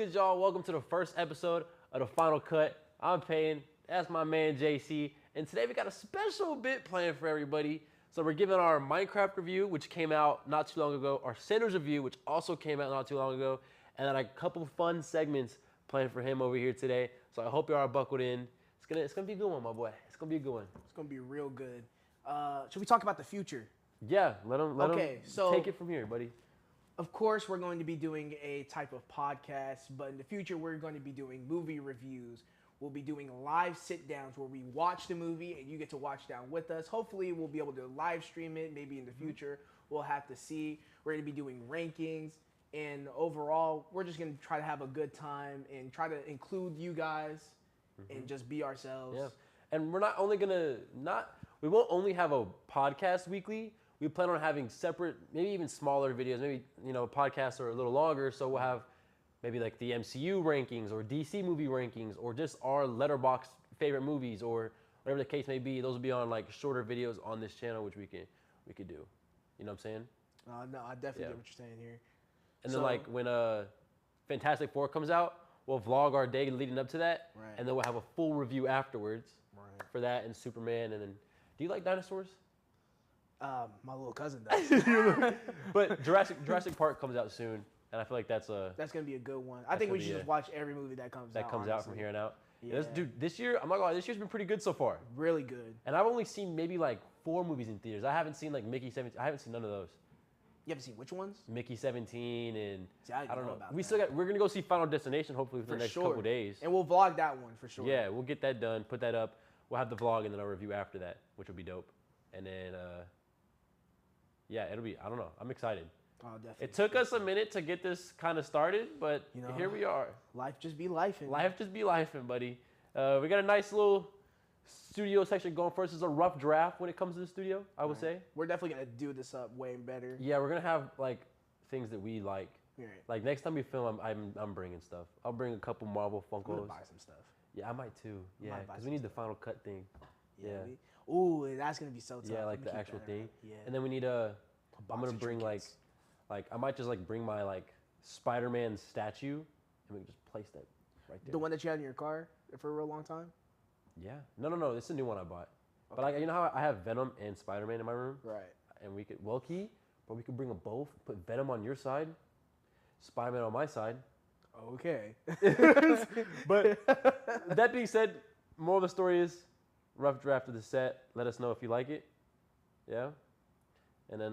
Good, y'all. Welcome to the first episode of The Final Cut. I'm Payne. That's my man JC. And today we got a special bit planned for everybody. So we're giving our Minecraft review, which came out not too long ago, our Sinners review, which also came out not too long ago, and then a couple fun segments planned for him over here today. So I hope you are buckled in. It's gonna be a good one, my boy. It's gonna be a good one. It's gonna be real good. Should we talk about the future? Yeah, let him so take it from here, buddy. Of course, we're going to be doing a type of podcast, but in the future, we're going to be doing movie reviews. We'll be doing live sit-downs where we watch the movie and you get to watch down with us. Hopefully, we'll be able to live stream it. Maybe in the future, we'll have to see. We're going to be doing rankings, and overall, we're just going to try to have a good time and try to include you guys and just be ourselves. Yeah, and we're not only we won't only have a podcast weekly. We plan on having separate, maybe even smaller videos. Maybe, podcasts are a little longer, so we'll have maybe like the MCU rankings or DC movie rankings or just our letterbox favorite movies or whatever the case may be. Those will be on like shorter videos on this channel, which we could do. You know what I'm saying? No, I definitely get what you're saying here. And then like when Fantastic Four comes out, we'll vlog our day leading up to that, Right. and then we'll have a full review afterwards Right. for that and Superman. And then, do you like dinosaurs? My little cousin does. But Jurassic Park comes out soon, and I feel like that's gonna be a good one. I think we should just watch every movie that comes out. out from here on out. Yeah. This year, I'm not gonna lie, this year's been pretty good so far. Really good. And I've only seen maybe like 4 movies in theaters. I haven't seen like Mickey 17. I haven't seen none of those. You haven't seen which ones? Mickey 17 and See, I don't know. about We're gonna go see Final Destination hopefully for the next couple days. And we'll vlog that one for sure. Yeah, we'll get that done. Put that up. We'll have the vlog and then a review after that, which will be dope. And then yeah, it'll be. I don't know. I'm excited. Oh, definitely. It took us a minute to get this kind of started, but here we are. Life just be life. Life just be lifing, buddy. We got a nice little studio section going for us. It's a rough draft when it comes to the studio, I would say. We're definitely gonna do this up way better. Yeah, we're gonna have like things that we like. Right. Like next time we film, I'm bringing stuff. I'll bring a couple Marvel I'm gonna Funkos. buy some stuff. Yeah, I might too. Yeah, because we need the Final Cut thing. Yeah. Ooh, that's gonna be so tough. Yeah, like the actual thing. Yeah. And then we need I'm gonna bring like I might just like bring my like Spider-Man statue and we can just place that right there. The one that you had in your car for a real long time. Yeah. No. It's a new one I bought. Okay. But you know how I have Venom and Spider-Man in my room? Right. And we could we could bring them both. Put Venom on your side, Spider-Man on my side. Okay. But that being said, moral of the story is rough draft of the set. Let us know if you like it. Yeah. And then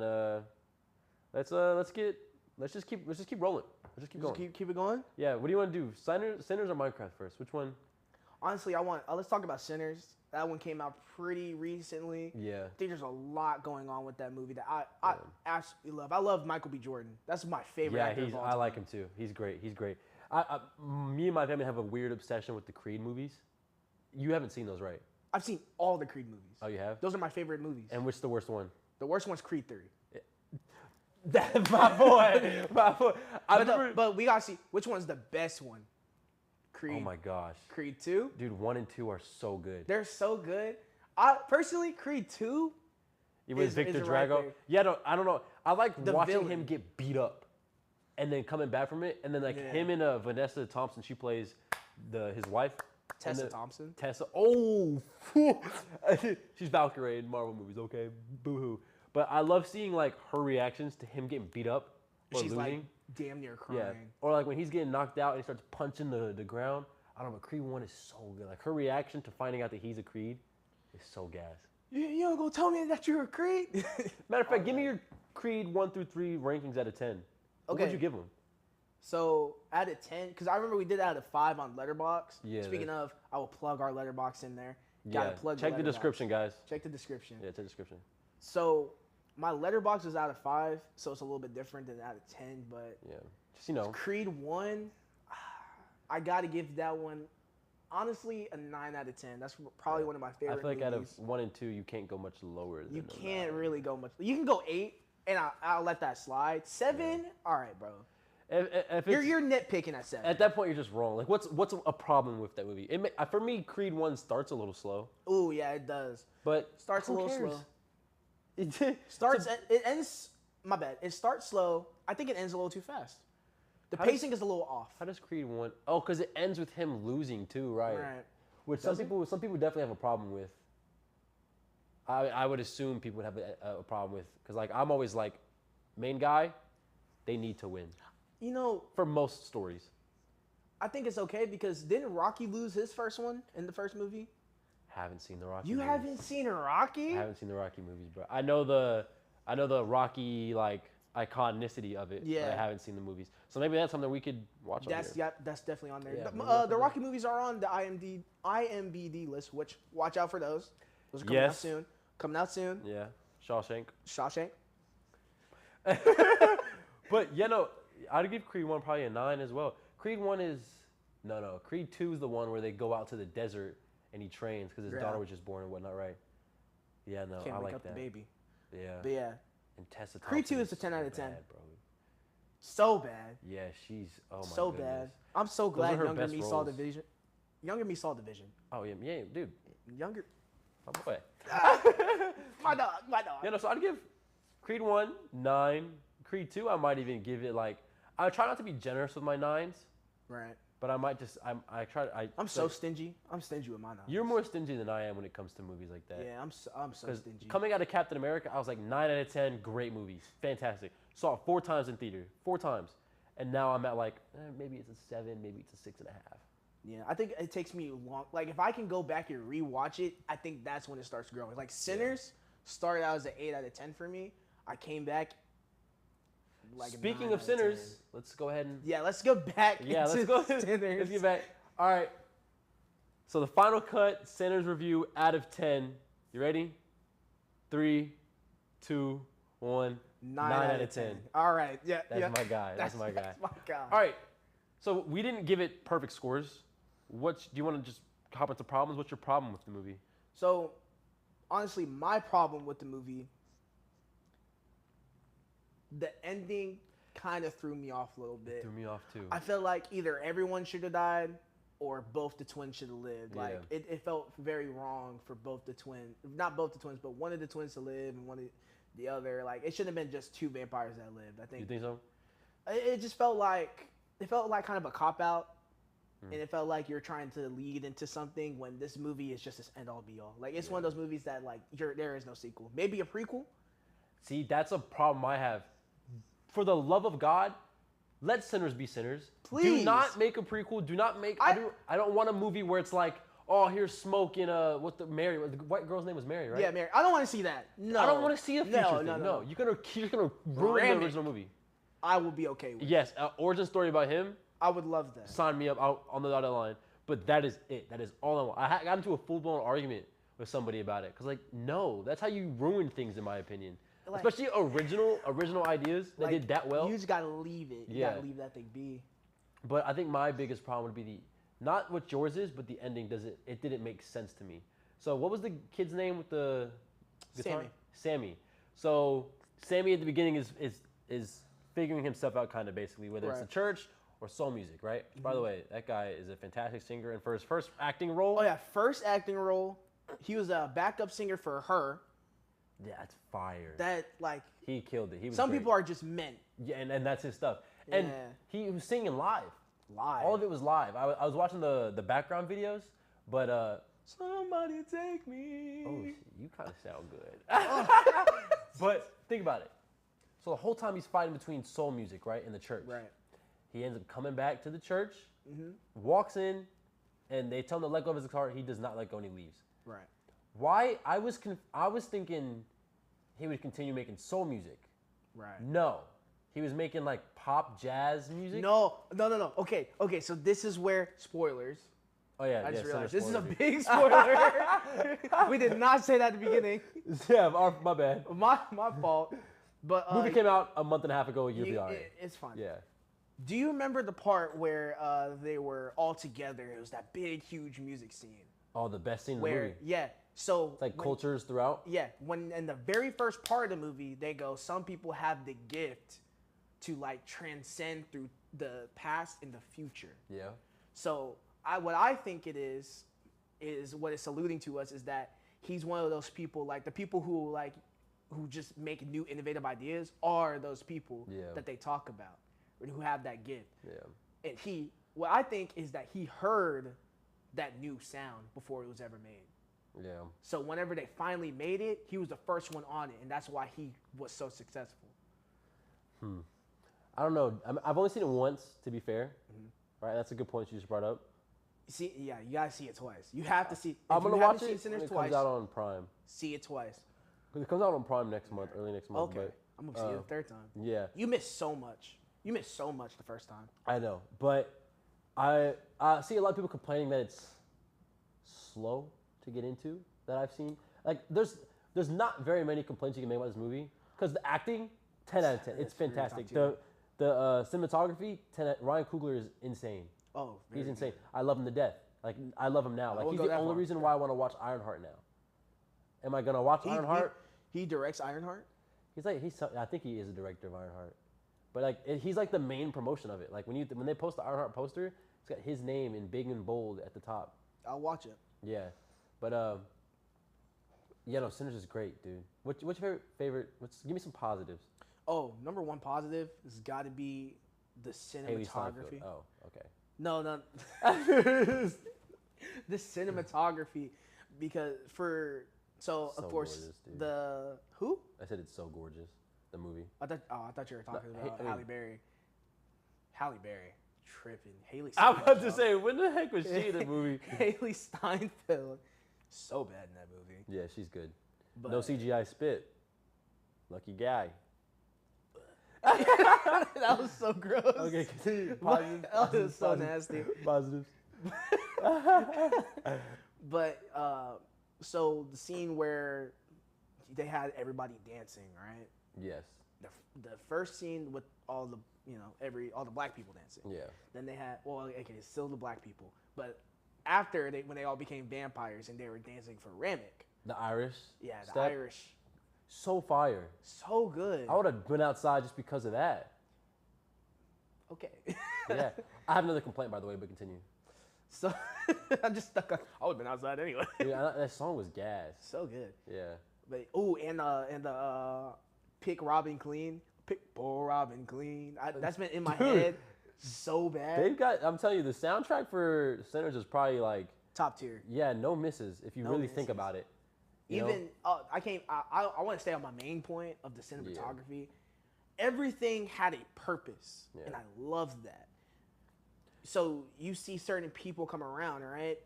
let's just keep rolling. Let's just keep going. Keep it going. Yeah. What do you want to do? Sinners or Minecraft first? Which one? Honestly, let's talk about Sinners. That one came out pretty recently. Yeah. I think there's a lot going on with that movie that I absolutely love. I love Michael B. Jordan. That's my favorite actor of all time. I like him too. He's great. Me and my family have a weird obsession with the Creed movies. You haven't seen those, right? I've seen all the Creed movies. Oh, you have? Those are my favorite movies. And which the worst one? The worst one's Creed 3. That's my boy. But we gotta see which one's the best one. Creed. Oh my gosh. Creed 2. Dude, 1 and 2 are so good. They're so good. Personally, Creed 2. It was Victor Drago. Right there. Yeah, I don't know. I like watching villain. him get beat up, and then coming back from it, and then him and Vanessa Thompson. She plays his wife. Tessa Thompson. Tessa. Oh, she's Valkyrie in Marvel movies. Okay, boo-hoo. But I love seeing like her reactions to him getting beat up or She's losing. like damn near crying. Yeah. Or like when he's getting knocked out and he starts punching the ground. I don't know. Creed 1 is so good. Like her reaction to finding out that he's a Creed is so gas. You don't gonna tell me that you're a Creed? Matter of fact, give me your Creed 1 through 3 rankings out of 10. What would you give them? So out of 10, because I remember we did out of 5 on Letterboxd. Yeah. Speaking of, I will plug our Letterboxd in there. Yeah. Check the description, guys. Check the description. Yeah, check the description. So my Letterboxd was out of 5, so it's a little bit different than out of 10. But yeah, just Creed 1, I gotta give that one. Honestly, a 9 out of 10. That's probably one of my favorite movies. I feel like movies. out of 1 and 2, you can't go much lower than You can't really go much. You can go 8, and I'll let that slide. 7, all right, bro. If you're nitpicking at 7. At that point, you're just wrong. Like, what's a problem with that movie? For me, Creed 1 starts a little slow. Ooh, yeah, it does. But starts a little cares? slow. It ends. My bad. It starts slow. I think it ends a little too fast. The How does- pacing is a little off. How does Creed 1? Oh, because it ends with him losing too, right? Right. Which Does it? some people definitely have a problem with. I would assume people would have a problem with, because like I'm always like, main guy, they need to win You know, for most stories. I think it's okay because didn't Rocky lose his first one in the first movie? Haven't seen the Rocky. You movies. haven't seen Rocky? I haven't seen the Rocky movies, bro. I know the Rocky like iconicity of it, but Yeah. I haven't seen the movies. So maybe that's something we could watch. That's on here. that's definitely on there. Yeah, maybe The, that's the on Rocky movies are on the IMDb list, which watch out for those. Those are coming out Yes. soon. Coming out soon. Yeah, Shawshank. Shawshank. But yeah, no, I'd give Creed 1 probably a 9 as well. Creed 1 is no. Creed 2 is the one where they go out to the desert and he trains because his Yeah. daughter was just born and whatnot, right? Yeah, no, Can't I wake like up that. the baby. Yeah, But yeah, and Tessa Creed 2 Thompson is a 10 out of so 10. bad, bro. so bad. Yeah, she's oh my So goodness. bad. I'm so Those are glad her Younger best Me saw the roles. vision. Younger Me saw the vision. Oh yeah, dude, Younger. my boy. My dog. My dog. Yeah, no, so I'd give Creed 1 9. Creed 2, I might even give it like I try not to be generous with my 9s, Right. but I might just I'm so stingy. I'm stingy with my nines. You're more stingy than I am when it comes to movies like that. Yeah, I'm so 'Cause stingy. coming out of Captain America, I was like 9 out of 10, great movies, fantastic. Saw it 4 times in theater, 4 times, and now I'm at like maybe it's a 7, maybe it's a 6.5. Yeah, I think it takes me long. Like if I can go back and rewatch it, I think that's when it starts growing. Like Sinners started out as an 8 out of 10 for me. I came back. Like a Speaking 9 of out Sinners, 10. let's go ahead and Yeah, let's go back. yeah, let's into go. Sinners. Let's get back. All right. So the final cut, Sinners review out of 10. You ready? 3, 2, 1. 9 out of 10. All right. Yeah. That's yeah. my guy. That's my guy. That's my guy. All right. So we didn't give it perfect scores. Do you want to just hop into problems? What's your problem with the movie? So, honestly, my problem with the movie, the ending kind of threw me off a little bit. Threw me off too. I felt like either everyone should have died or both the twins should have lived. Like it felt very wrong for both the twins, not both the twins, but one of the twins to live and one of the other. Like it shouldn't have been just 2 vampires that lived. I You think think so? it just felt like kind of a cop out. And it felt like you're trying to lead into something when this movie is just this end all be all. Like it's one of those movies that like there is no sequel. Maybe a prequel. See, that's a problem I have. For the love of God, let sinners be sinners. Do Please. not make a prequel. Do not make. I don't want a movie where it's like, oh, here's smoke in what the white girl's name was Mary, right? Yeah, Mary. I don't want to see that. No. I don't want to see a future No, thing. no, no. You're just gonna ruin Ram the it. original movie. I will be okay with it. Yes, origin story about him. I would love that. Sign me up out on the dotted line. But that is it. That is all I want. I got into a full-blown argument with somebody about it. Because, like, no, that's how you ruin things, in my opinion. Like- Especially original ideas that Like, did that well. You just gotta leave it. You Yeah. gotta leave that thing be. But I think my biggest problem would be not what yours is, but the ending it didn't make sense to me. So what was the kid's name with the guitar? Sammy. So Sammy at the beginning is figuring himself out kind of basically, whether it's the Right. church or soul music, right? By the way, that guy is a fantastic singer, and for his first acting role, Oh yeah, first acting role. He was a backup singer for her. yeah, that's fire. That like He killed it. He was some great. people are just meant yeah, and that's his stuff. And Yeah. he was singing live. live. All of it was live. I was watching the background videos, but somebody take me. Oh, you kind of sound good. But think about it. So the whole time he's fighting between soul music, right, in the church. Right. He ends up coming back to the church, walks in, and they tell him to let go of his guitar. He does not let go, and he leaves. Right. Why? I was thinking he would continue making soul music. Right. No, he was making like pop jazz music. No. Okay. So this is where spoilers. Oh yeah, I just yeah, realized so this is a spoilers. big spoiler. We did not say that at the beginning. Yeah, my bad. My fault. But Movie came out a month and a half ago. You'll be all right. it's fine. Yeah. Do you remember the part where they were all together? It was that big, huge music scene. Oh, the best scene in the Where movie. yeah. So It's like when- cultures throughout. Yeah, when in the very first part of the movie, they go, some people have the gift to like transcend through the past and the future. Yeah. So what I think it is what it's alluding to us is that he's one of those people, like the people who just make new innovative ideas are those people Yeah. that they talk about, who have that gift. Yeah. And what I think is that he heard that new sound before it was ever made. Yeah. So whenever they finally made it, he was the first one on it, and that's why he was so successful. I don't know. I've only seen it once, to be fair. Right? That's a good point you just brought up. See, yeah, you gotta see it twice. You have to see. I'm gonna watch seen it when Sinners it twice, comes out on Prime. see it twice. Because it comes out on Prime next month, early next month. Okay, I'm gonna see it the third time. Yeah, You missed so much. You missed so much the first time. I know. But I see a lot of people complaining that it's slow to get into that I've seen. Like, there's not very many complaints you can make about this movie. Because the acting, 10 out of 10. It's really top fantastic. tier. The cinematography, 10 Ryan Coogler is insane. Oh, He's very insane. good. I love him to death. Like, I love him now. Like, wouldn't he's go the that only far. reason why I want to watch Ironheart now. Am I gonna watch Ironheart? He directs Ironheart. I think he is a director of Ironheart, but like he's like the main promotion of it. Like when they post the Ironheart poster, it's got his name in big and bold at the top. I'll watch it. Yeah, but yeah, no, Sinners is great, dude. What's your favorite? Give me some positives. Oh, number one positive has got to be the Haley Steinfeld. cinematography. Oh, okay. No, the cinematography, because of So course gorgeous, dude. the who? I said it's so gorgeous. The movie. I thought you were talking No, about I mean- Halle Berry. Halle Berry, tripping. Haley. I'm about to Steinfeld. say, when the heck was she in the movie? Haley Steinfeld, so bad in that movie. Yeah, she's good. But No CGI spit. Lucky guy. that was so gross. Okay, continue. Positives. That was so Positives. nasty. Positives. But so the scene where they had everybody dancing, right? Yes. The first scene with all the all the black people dancing. Yeah. Then they had okay, it's still the black people, but after when they all became vampires and they were dancing for Ramek. The Irish. Yeah, the step, Irish, So fire. so good. I would have been outside just because of that. Okay. Yeah. I have another complaint, by the way, but continue. So I'm just stuck on. I would have been outside anyway. Yeah, that song was gas. So good. Yeah. But and the pick Robin clean, pick poor Robin clean. That's been in my Dude. head so bad. They've got, I'm telling you, the soundtrack for Sinners is probably like, Top tier. yeah, no misses if you No really think misses. about it. You know? Even I want to stay on my main point of the cinematography. Everything had a purpose, Yeah. and I loved that. So you see certain people come around, right?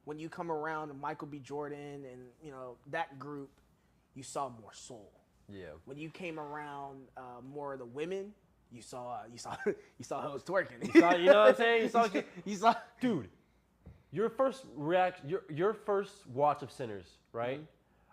When you come around Michael B. Jordan and that group, you saw more soul. Yeah. When you came around more of the women, you saw hoes twerking. You know what I'm saying? You saw Dude, your first reaction, your first watch of Sinners, right?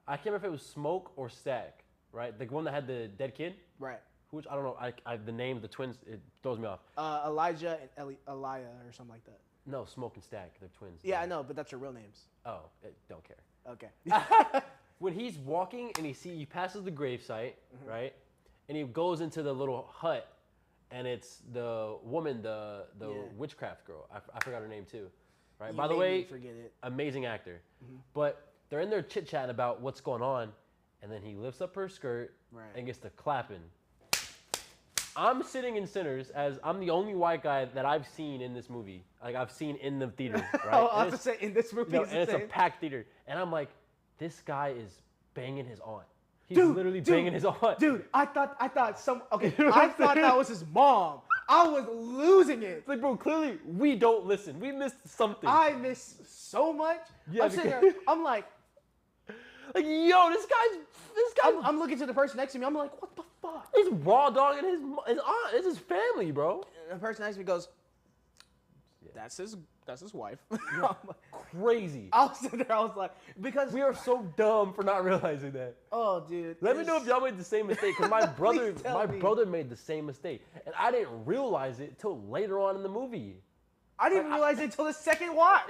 I can't remember if it was Smoke or Stack, right? The one that had the dead kid, right. which I don't know. The name, the twins, it throws me off. Elijah and Elia or something like that. No, Smoke and Stack, they're twins. Yeah, I know, but that's your real names. Oh, don't care. Okay. When he's walking and he passes the gravesite, right? And he goes into the little hut, and it's the woman, the witchcraft girl. I forgot her name too, right? You By the made way, me forget it. amazing actor. But they're in there chit-chatting about what's going on, and then he lifts up her skirt Right. and gets to clapping. I'm sitting in Sinners as I'm the only white guy that I've seen in this movie. Like, I've seen in the theater, right? I And was to say in this movie, no, it's and it's a insane. packed theater. And I'm like, this guy is banging his aunt. He's Dude, literally dude, banging his aunt. Dude, I thought okay, You know what I I'm thought saying? that was his mom. I was losing it. It's like, bro, clearly we don't listen. We missed something. I miss so much. Yeah, I'm sitting because- there. I'm like, like, yo, this guy, I'm looking to the person next to me. I'm like, what the fuck? he's raw dogging his aunt. It's his family, bro. And the person next to me goes, that's his wife. Crazy. I was sitting there. I was like, because We are so dumb for not realizing that. oh, dude. Let me know if y'all made the same mistake, because my brother, Please tell my me. brother made the same mistake, and I didn't realize it till later on in the movie. I didn't realize it until the second watch.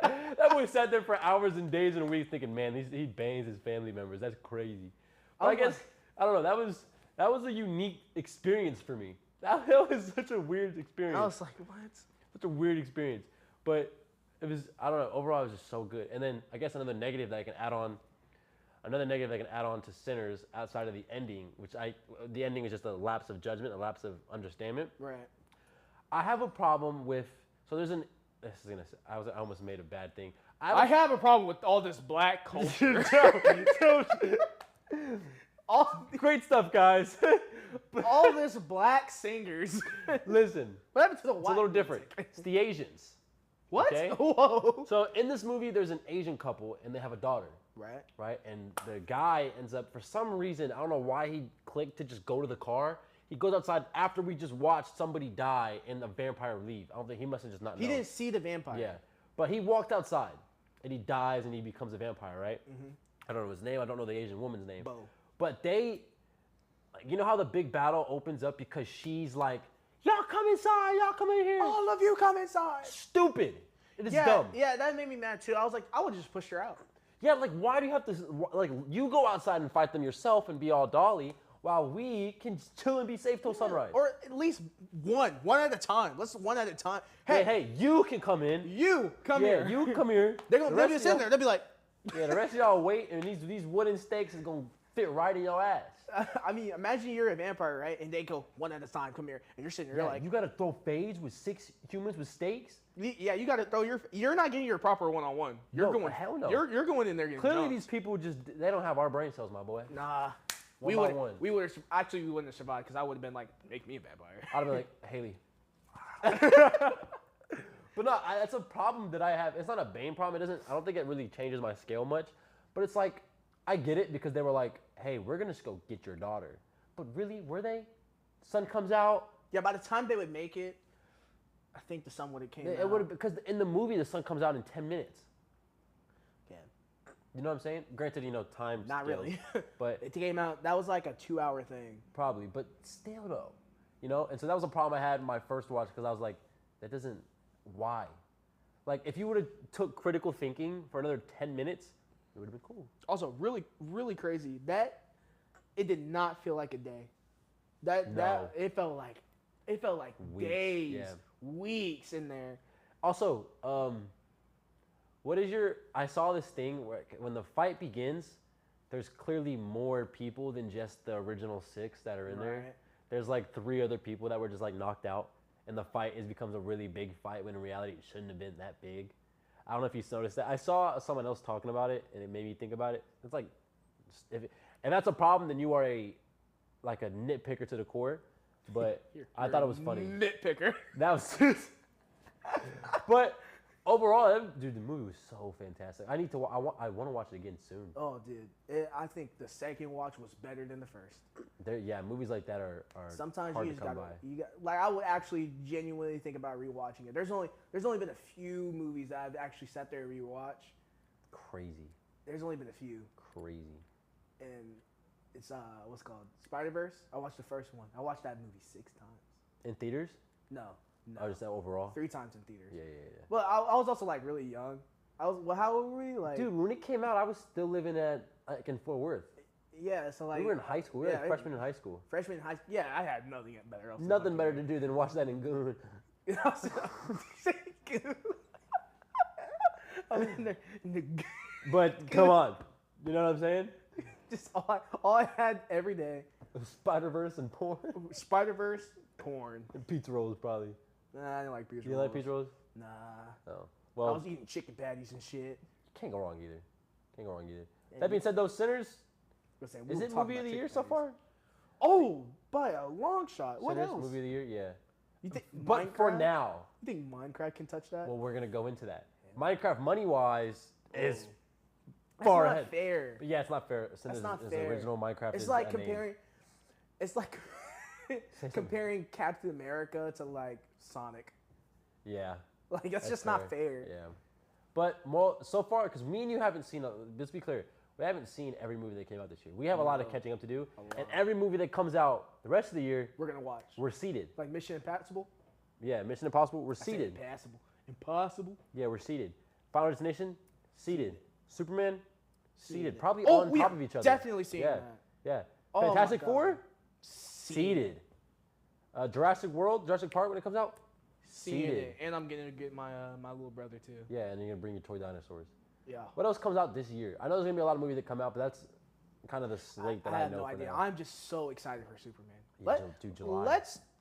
That boy sat there for hours and days and weeks thinking, man, he bangs his family members. That's crazy. But I Oh guess, my- I don't know, that was a unique experience for me. That was such a weird experience. I was like, what? Such a weird experience. But it was, I don't know, overall it was just so good. And then I guess another negative that I can add on, another negative I can add on to Sinners outside of the ending, the ending is just a lapse of judgment, a lapse of understanding. Right. I have a problem with, so there's an, this is gonna, I almost made a bad thing. I have a problem with all this black culture. all, Great stuff, guys. all this black singers. Listen, What happened to the it's white a little different. music? It's the Asians. What? Okay? Whoa. So in this movie, there's an Asian couple and they have a daughter, Right. right? And the guy ends up, for some reason, I don't know why he clicked to just go to the car. He goes outside after we just watched somebody die and the vampire leave. I don't think he must have just not known. He didn't see the vampire. Yeah, but he walked outside and he dies and he becomes a vampire, right? I don't know his name. I don't know the Asian woman's name. Bo. But they, you know how the big battle opens up because she's like, y'all come inside, y'all come in here. All of you come inside. Stupid. It is Yeah, dumb. yeah, that made me mad too. I was like, I would just push her out. Yeah, like why do you have to, like you go outside and fight them yourself and be all dolly while we can chill and be safe till sunrise. Or at least one at a time. Let's one at a time. Hey, Hey, hey, you can come in. you come Yeah, here. you come here. They're The gonna rest just of sit y'all- there. They'll be like, Yeah, the rest of y'all wait, and these wooden stakes is gonna fit right in your ass. I mean, imagine you're a vampire, right? And they go one at a time, come here, and you're sitting there Yeah, like, you gotta throw fades with 6 humans with stakes. yeah, you got to throw you're not getting your proper one-on-one. You're No, going, hell no. You're going in there getting Clearly, jumped. these people they don't have our brain cells, my boy. Nah. One we by would one. we would have we wouldn't have survived because I would have been like, make me a vampire. I'd be like, Haley. But no, that's a problem that I have. It's not a Bane problem. I don't think it really changes my scale much. But it's like, I get it because they were like, hey, we're gonna just go get your daughter. But really, were they? Sun comes out. Yeah, by the time they would make it, I think the sun would have came. It would have, because in the movie the sun comes out in 10 minutes. Yeah. You know what I'm saying? Granted, time. Not scales, really. But It came out. That was like a 2-hour thing. probably. But still though, And so that was a problem I had in my first watch because I was like, that doesn't. Why? Like if you would have took critical thinking for another 10 minutes, it would have been cool. Also, really, really crazy. That it did not feel like a day. That No. it felt like Weeks, days, yeah. weeks in there. Also, what is your? I saw this thing where when the fight begins, there's clearly more people than just the original 6 that are in there. Right. There's like 3 other people that were just like knocked out, and the fight becomes a really big fight when in reality it shouldn't have been that big. I don't know if you noticed that. I saw someone else talking about it, and it made me think about it. It's like, if that's a problem, then you are a nitpicker to the core. But I thought it was funny. Nitpicker. That was, but overall, dude, the movie was so fantastic. I want to watch it again soon. Oh, dude, I think the second watch was better than the first. Movies like that are Sometimes hard you to just come gotta, by. like I would actually genuinely think about rewatching it. There's only been a few movies that I've actually sat there and rewatched. Crazy, There's only been a few, crazy. and it's what's it called Spider-Verse. I watched the first one. I watched that movie 6 times. In theaters? No, Oh, just that overall? 3 times in theaters. Yeah. Well, I was also like really young. How old were we? Like, Dude, when it came out, I was still living in Fort Worth. yeah. So like, We were in high school. We were like freshmen in high school. Freshman in high school. Yeah, I had nothing better else. Nothing better to do than watch that in Goon. I'm in there, But come on, you know what I'm saying? just all I had every day. Spider-Verse and porn. Spider-Verse, porn. And pizza rolls, probably. Nah, I didn't like pizza You rolls. like pizza rolls? Nah. Oh. I Well, was eating chicken patties and shit. can't go wrong either. That being said, though, Sinners, is it movie of the year so far? Oh, by a long shot. What Sinners, else? movie of the year, yeah. You think But for Minecraft? now, You think Minecraft can touch that? well, we're gonna go into that. Minecraft, money-wise, is That's far not ahead. fair. But yeah, it's not fair. Sinners not is fair. the original Minecraft. It's is like a name. comparing. It's like something. comparing Captain America to like Sonic. Yeah. Like that's just not fair. Yeah. But so far, because me and you haven't seen, let's be clear, we haven't seen every movie that came out this year. We have a lot of catching up to do. And every movie that comes out the rest of the year, We're gonna watch. we're seated. Like Mission Impossible. Yeah, Mission Impossible, we're I said seated. Impossible. Impossible. Yeah, we're seated. Final Destination, seated. Superman, seated. Probably Oh, on we top are of each other. definitely seeing yeah. that. Yeah. Oh my Fantastic God. Four, seated. Jurassic Park when it comes out, Seeing seated. it. And I'm gonna get my my little brother too. Yeah, and you're gonna bring your toy dinosaurs. Yeah. What else comes out this year? I know there's gonna be a lot of movies that come out, but that's kind of the slate that I have know no for idea. now. I'm just so excited for Superman. Yeah, July.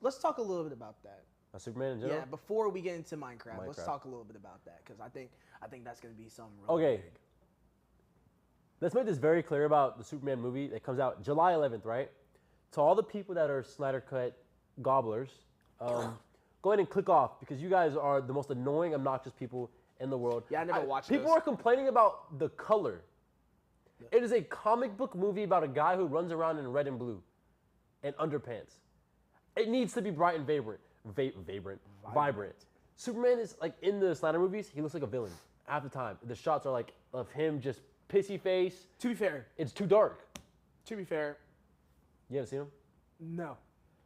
Let's talk a little bit about that. Superman in general. Yeah, before we get into Minecraft, let's Minecraft. talk a little bit about that because I think that's gonna be something really Okay. big. Let's make this very clear about the Superman movie that comes out July 11th, right? To all the people that are Snyder Cut gobblers, go ahead and click off because you guys are the most annoying, obnoxious people in the world. Yeah, I never watched People those. are complaining about the color. It is a comic book movie about a guy who runs around in red and blue and underpants. It needs to be bright and vibrant. Superman is like in the Snyder movies, he looks like a villain half the time. The shots are like of him just pissy face. To be fair, It's too dark. to be fair, You haven't seen him? no,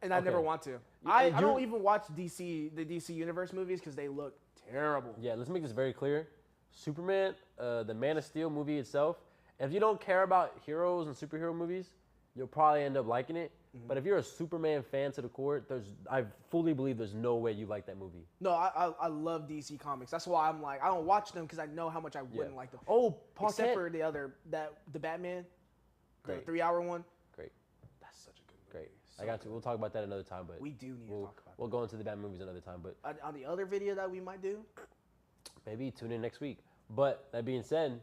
and I Okay. never want to. I don't even watch the DC Universe movies because they look terrible. Yeah, let's make this very clear. Superman, the Man of Steel movie itself, if you don't care about heroes and superhero movies, you'll probably end up liking it. But if you're a Superman fan to the core, I fully believe there's no way you like that movie. No, I love DC comics. That's why I'm like I don't watch them because I know how much I wouldn't like them. Oh, Paul Except Kent. for the Batman, the Great. 3-hour one. Great, That's such a good movie. great. So I got you. We'll talk about that another time, but We do need to talk about we'll go into the Batman movies another time. But on the other video that we might do. maybe tune in next week. But that being said,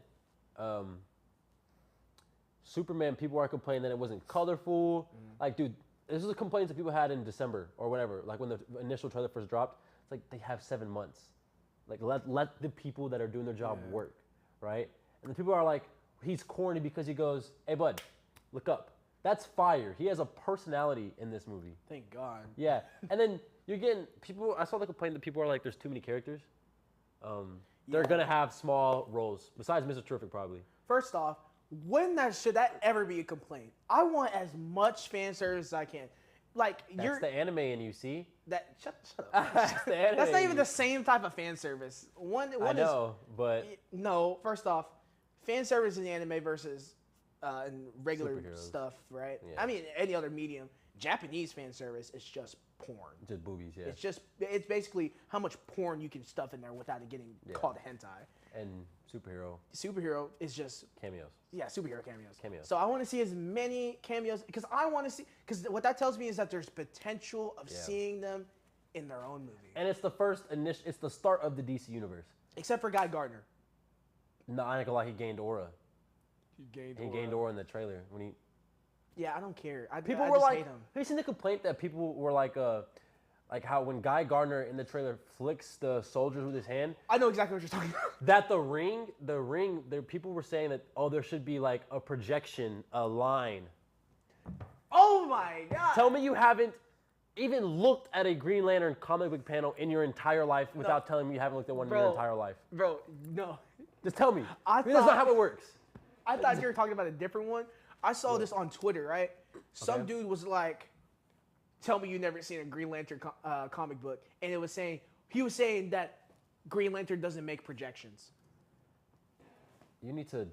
Superman, people are complaining that it wasn't colorful. Like, dude, this is a complaint that people had in December or whatever. Like when the initial trailer first dropped, it's like they have 7 months. Like let the people that are doing their job work, right? And the people are like, he's corny because he goes, "Hey, bud, look up." That's fire. He has a personality in this movie. Thank God. Yeah, and then you're getting people. I saw the complaint that people are like, "There's too many characters." They're Yeah. gonna have small roles besides Mr. Terrific, probably. First off, should that ever be a complaint? I want as much fan service as I can. Like That's the anime in you, see? shut up. That's the anime. That's not even the same type of fan service. One I is know, but no. First off, fan service in anime versus in regular Superheroes. stuff, right? Yeah. I mean, any other medium. Japanese fan service is just porn. just boobies, yeah. It's basically how much porn you can stuff in there without it getting called hentai. And superhero Superhero is just cameos. superhero cameos. Cameos. So I want to see as many cameos because I want to see because what that tells me is that there's potential of seeing them in their own movie. And it's the it's the start of the DC universe. Except for Guy Gardner. No, I ain't gonna lie, he gained aura. He gained He gained aura in the trailer when he. Yeah, I don't care. People I were just like, hate him. have you seen the complaint that people were like how when Guy Gardner in the trailer flicks the soldiers with his hand, I know exactly what you're talking about. that the ring, there people were saying that there should be like a projection, a line. Oh my God. Tell me you haven't even looked at a Green Lantern comic book panel in your entire life without telling me you haven't looked at one in your Bro. entire life. Bro, no. Just tell me. That's thought- not how it works. I thought you were talking about a different one. I saw this on Twitter, right? Some dude was like, "Tell me you never seen a Green Lantern comic book," and he was saying that Green Lantern doesn't make projections. You need to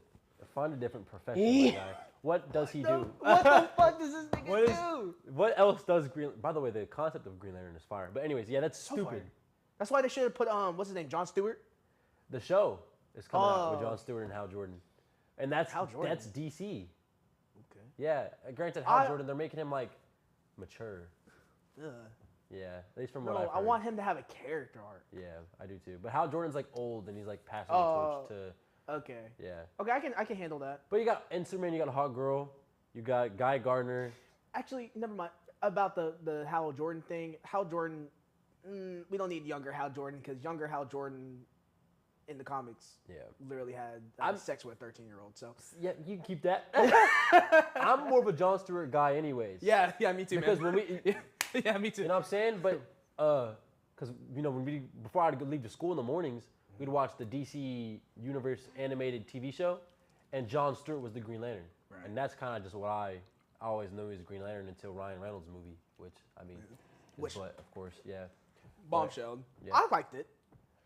find a different profession, my guy. What does he do? What the fuck does this nigga What is- do? What else does Green? By the way, the concept of Green Lantern is fire. But anyways, yeah, that's So stupid. fire. That's why they should have put what's his name, Jon Stewart. The show is coming out with Oh. Jon Stewart and Hal Jordan, and that's Hal Jordan? that's DC. Okay. Yeah, granted, Hal Jordan, they're making him like mature. Ugh. Yeah, at least from No, what I've I heard. want him to have a character arc. Yeah, I do too. But Hal Jordan's like old and he's like passing the Oh. torch to. Okay. Yeah, Okay, I can handle that. but you got in Superman, you got Hawk Girl, you got Guy Gardner. Actually, never mind about the Hal Jordan thing. Hal Jordan, we don't need younger Hal Jordan because younger Hal Jordan in the comics Yeah. literally had sex with a 13-year-old. So Yeah, you can keep that. I'm more of a Jon Stewart guy, anyways. yeah, me too. Because when we, yeah, me too. you know what I'm saying? But because before I'd leave to school in the mornings, we'd watch the DC Universe animated TV show, and Jon Stewart was the Green Lantern, Right. and that's kind of just what I always knew he was the Green Lantern until Ryan Reynolds' movie, which I mean, Which- but of course, yeah. Bombshell. Yeah. I liked it.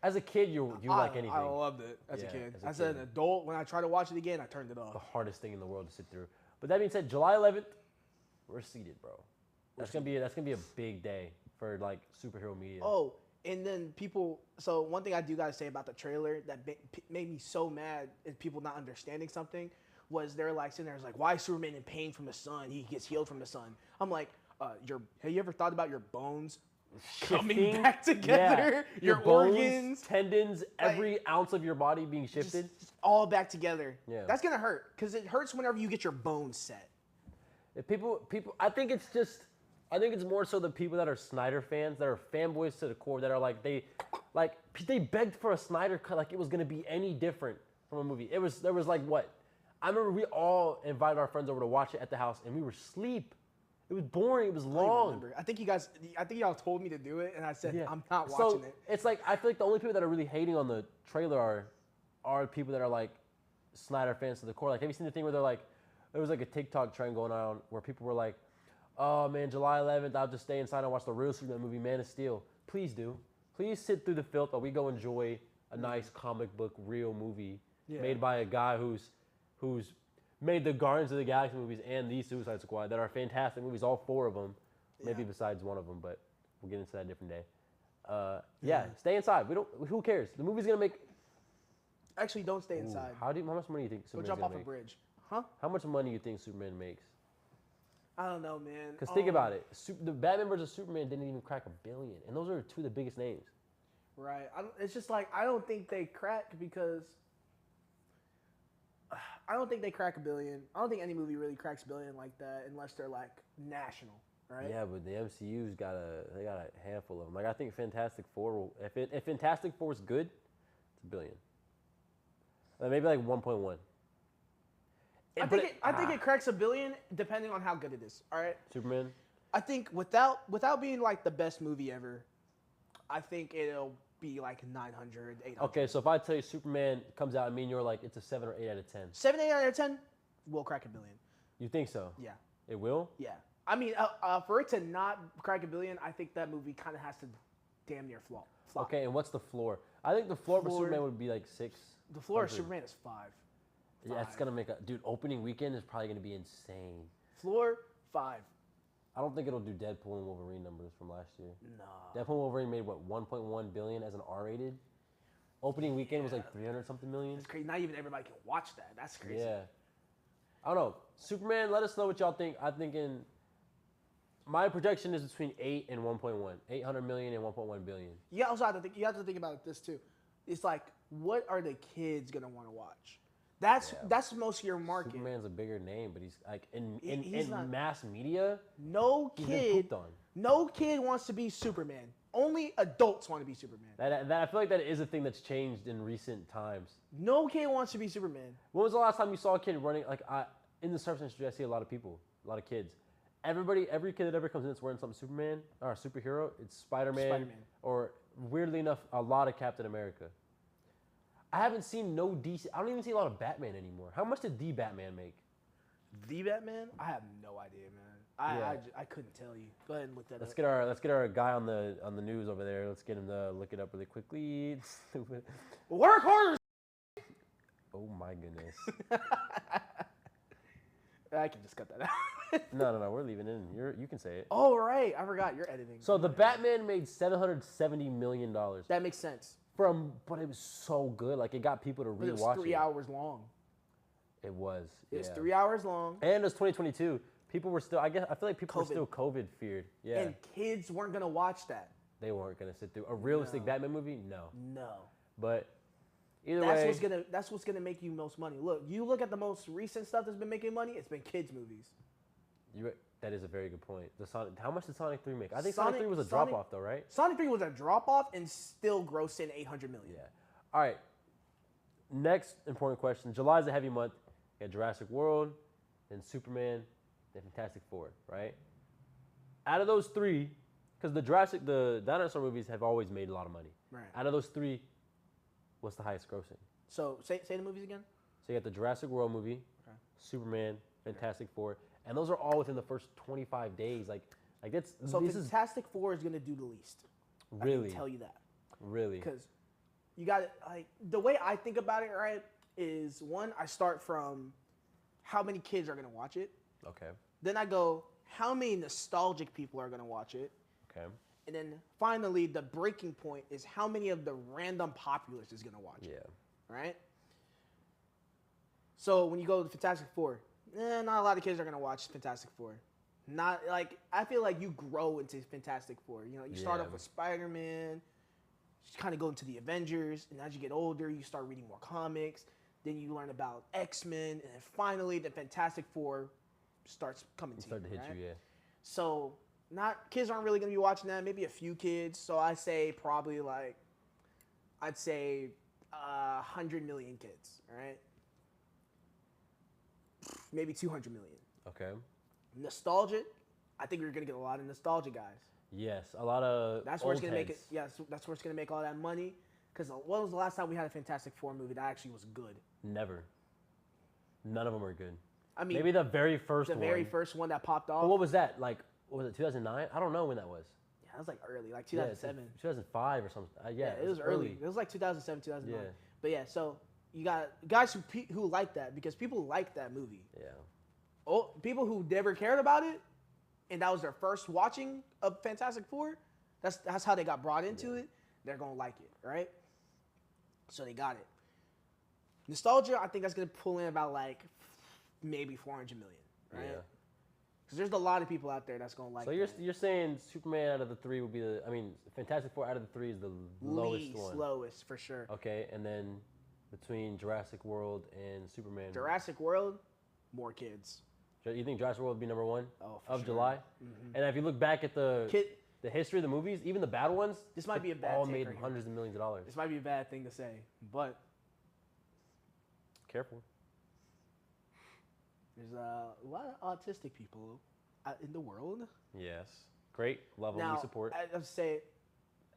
As a kid, you like anything. I loved it as a Yeah, kid. as a As kid. an adult, when I tried to watch it again, I turned it The off. hardest thing in the world to sit through. But that being said, July 11th, we're seated, bro. That's gonna be a big day for like superhero media. Oh, And then people. So one thing I do gotta say about the trailer that made me so mad is people not understanding something. Was they're like sitting there, like, why is Superman in pain from the sun? He gets healed from the sun. I'm like, have you ever thought about your bones coming Shifting? back together? Yeah. Your bones, organs, tendons, every ounce of your body being shifted. just all back together. Yeah. That's gonna hurt because it hurts whenever you get your bones set. If people, I think it's more so the people that are Snyder fans, that are fanboys to the core, that are like they begged for a Snyder cut like it was gonna be any different from a movie. There was like what? I remember we all invited our friends over to watch it at the house, and we were asleep. It was boring. It was long. I think y'all told me to do it, and I said I'm not watching it. It's like I feel like the only people that are really hating on the trailer are people that are like Snyder fans to the core. Like, have you seen the thing where they're like, there was like a TikTok trend going on where people were like, oh man, July 11th, I'll just stay inside and watch the real Superman movie, Man of Steel. Please do. Please sit through the filth while we go enjoy a nice comic book real movie made by a guy who's made the Guardians of the Galaxy movies and the Suicide Squad that are fantastic movies, all 4 of them, maybe besides one of them, but we'll get into that a different day. Stay inside. Who cares? The movie's gonna make. Actually, don't stay inside. How much money do you think Go Superman's jump gonna off make? a bridge. Huh? How much money do you think Superman makes? I don't know, man. Because think about it. The Batman vs Superman didn't even crack $1 billion, and those are 2 of the biggest names. Right. It's just like I don't think they crack because I don't think they crack $1 billion. I don't think any movie really cracks $1 billion like that unless they're like national, right? Yeah, but the MCU's got a handful of them. Like I think Fantastic Four will, if Fantastic Four is good, it's $1 billion. Maybe like 1.1. I think it cracks $1 billion depending on how good it is. All right. Superman. I think without being like the best movie ever, I think it'll be like 900, 800. Okay, so if I tell you Superman comes out, I mean you're like it's a 7 or 8 out of 10. 7, 8 out of 10 will crack $1 billion. You think so? Yeah. It will? Yeah. I mean, for it to not crack $1 billion, I think that movie kind of has to damn near flop. Okay, and what's the floor? I think the floor for Superman would be like 6. The floor of Superman is 5. Yeah, it's gonna make opening weekend is probably gonna be insane. Floor 5. I don't think it'll do Deadpool and Wolverine numbers from last year. No. Deadpool and Wolverine made what 1.1 billion as an R-rated. Opening weekend was like 300 something million. It's crazy. Not even everybody can watch that. That's crazy. Yeah. I don't know. Superman. Let us know what y'all think. I'm thinking. My projection is between 8 and 1.1. 800 million and 1.1 billion. You also have to think. You have to think about this too. It's like, what are the kids gonna want to watch? That's most of your market. Superman's a bigger name, but he's like in not, mass media. No kid wants to be Superman. Only adults want to be Superman. That I feel like that is a thing that's changed in recent times. No kid wants to be Superman. When was the last time you saw a kid running in the surf industry? I see a lot of people, a lot of kids. Every kid that ever comes in that's wearing something Superman or a superhero, it's Spider-Man. Or weirdly enough, a lot of Captain America. I haven't seen no DC. I don't even see a lot of Batman anymore. How much did the Batman make? The Batman? I have no idea, man. I couldn't tell you. Go ahead and look that up. Let's get our guy on the news over there. Let's get him to look it up really quickly. Work harder. Oh my goodness. I can just cut that out. No, we're leaving it in. You can say it. Oh right, I forgot you're editing. So the Batman made $770 million. That makes sense. But it was so good. Like it got people to rewatch it. It was 3 hours long. It was. It was 3 hours long. And it was 2022. People were still. I feel like people were still COVID feared. Yeah. And kids weren't gonna watch that. They weren't gonna sit through a realistic Batman movie. No. But either way, that's what's gonna make you most money. Look at the most recent stuff that's been making money. It's been kids movies. That is a very good point. How much did Sonic 3 make? I think Sonic 3 was a drop off though, right? Sonic 3 was a drop off and still grossed in $800 million. Yeah. All right. Next important question. July is a heavy month. You got Jurassic World, then Superman, then Fantastic Four, right? Out of those 3, because the dinosaur movies have always made a lot of money. Right. Out of those 3, what's the highest grossing? So say the movies again. So you got the Jurassic World movie, Superman, Fantastic Four, and those are all within the first 25 days. Like that's. So Fantastic Four is gonna do the least. Really? I can tell you that. Really? Because you got the way I think about it, right? Is one, I start from how many kids are gonna watch it. Okay. Then I go, how many nostalgic people are gonna watch it. Okay. And then finally, the breaking point is how many of the random populace is going to watch it. Yeah. Right? So when you go to Fantastic Four, not a lot of kids are going to watch Fantastic Four. Not like, I feel like you grow into Fantastic Four. You know, you start off with Spider-Man, you kind of go into the Avengers, and as you get older, you start reading more comics. Then you learn about X-Men, and then finally the Fantastic Four starts coming to you. Start to hit right? you, yeah. So kids aren't really going to be watching that. Maybe a few kids. So I say probably like, I'd say 100 million kids, right? Maybe 200 million. Okay. Nostalgia, I think we're gonna get a lot of nostalgia guys. Yes, a lot of. That's where it's gonna heads. make it. Yes, that's where it's gonna make all that money. Because when was the last time we had a Fantastic Four movie that actually was good? Never. None of them are good. I mean, Maybe the very first one. the very first one that popped off. But what was that? Like, what was it, 2009? I don't know when that was. Yeah, that was like early, like Yeah, 2007. 2005 or something. Yeah, it was early. It was like 2007, 2009. Yeah. But yeah, so you got guys who like that because people like that movie. Yeah. Oh, people who never cared about it, and that was their first watching of Fantastic Four. That's how they got brought into it. They're gonna like it, right? So they got it. Nostalgia, I think that's gonna pull in about like maybe 400 million, right? Yeah. Because there's a lot of people out there that's gonna like. So you're saying Superman out of the three will be the. I mean, Fantastic Four out of the three is the lowest one. Lowest for sure. Okay, and then between Jurassic World and Superman. Jurassic World, more kids. You think Jurassic World would be number one of sure. July? Mm-hmm. And if you look back at the history of the movies, even the bad ones, this might be a bad all take made right hundreds of millions of dollars. This might be a bad thing to say, but Careful. there's a lot of autistic people in the world. Yes. Great. Love them. Now, We support. I have to say,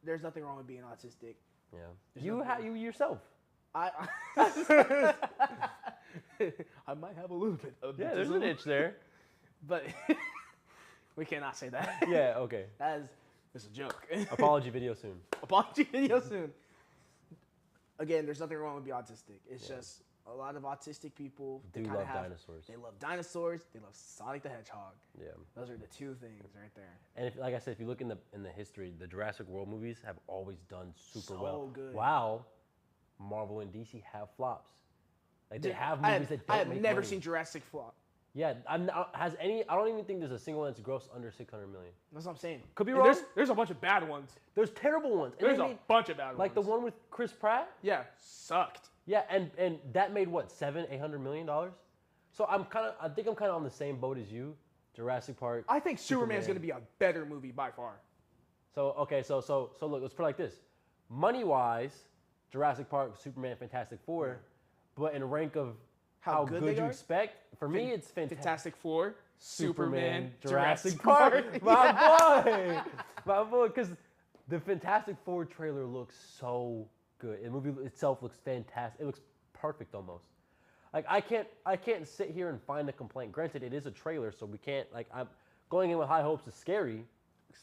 there's nothing wrong with being autistic. Yeah. There's You yourself. I might have a little bit of Yeah, there's an itch there. but we cannot say that. Yeah. Okay. It's a joke. Apology video soon. Apology video soon. Again, there's nothing wrong with being autistic. It's just a lot of autistic people Do love dinosaurs. They love dinosaurs. They love Sonic the Hedgehog. Yeah. Those are the two things right there. And if, like I said, if you look in the history, the Jurassic World movies have always done super So well. good. Wow. Marvel and DC have flops. Like they Dude, have I movies that don't I have make never money. seen Jurassic flop. Yeah, I don't even think there's a single one that's grossed under 600 million. That's what I'm saying. Could be And wrong. There's a bunch of bad ones. There's terrible ones. And There's they a made, bunch of bad ones. like the one with Chris Pratt. Yeah, sucked. Yeah, and that made what, $700-800 million? So I think I'm kind of on the same boat as you. Jurassic Park. I think Superman's going to be a better movie by far. So okay, so look, let's put it like this. Money wise, Jurassic Park, Superman, Fantastic Four, but in rank of how good they you are? expect, for me it's Fantastic Four, Superman, Jurassic Park. Park. My boy, because the Fantastic Four trailer looks so good. The movie itself looks fantastic. It looks perfect almost. Like I can't sit here and find a complaint. Granted, it is a trailer, so we can't like. I'm going in with high hopes is scary,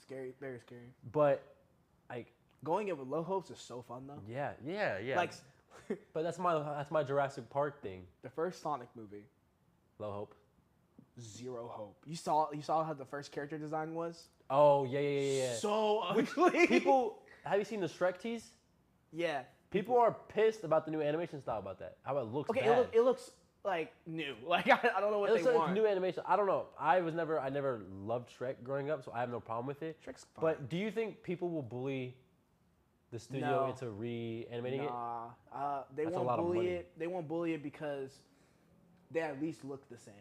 Scary, very scary. but like Going in with low hopes is so fun though. yeah. Like But that's my Jurassic Park thing. the first Sonic movie, Low hope. zero hope. You saw how the first character design was? Oh yeah. So ugly. People, have you seen the Shrek tease? Yeah. People are pissed about the new animation style about that. How it looks Okay, bad. it looks like new. Like I don't know what It looks they like want. new animation. I don't know. I never loved Shrek growing up, so I have no problem with it. Shrek's fine. But do you think people will bully the studio No. into reanimating it? Nah, they That's a won't lot of bully money. it. They won't bully it because they at least look the same.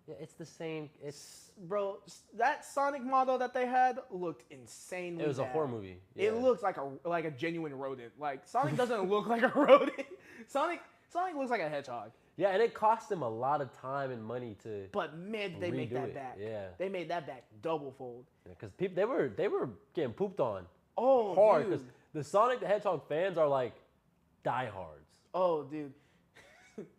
Yeah, it's the same. It's Bro, that Sonic model that they had looked insanely it was a bad. horror movie. It Yeah. looks like a genuine rodent. Like Sonic doesn't look like a rodent. Sonic looks like a hedgehog. Yeah, and it cost them a lot of time and money to. But man, did they make Redo that it, back. yeah. They made that back double fold. Because people they were getting pooped on Oh, hard dude. because the Sonic the Hedgehog fans are like diehards. Oh, dude.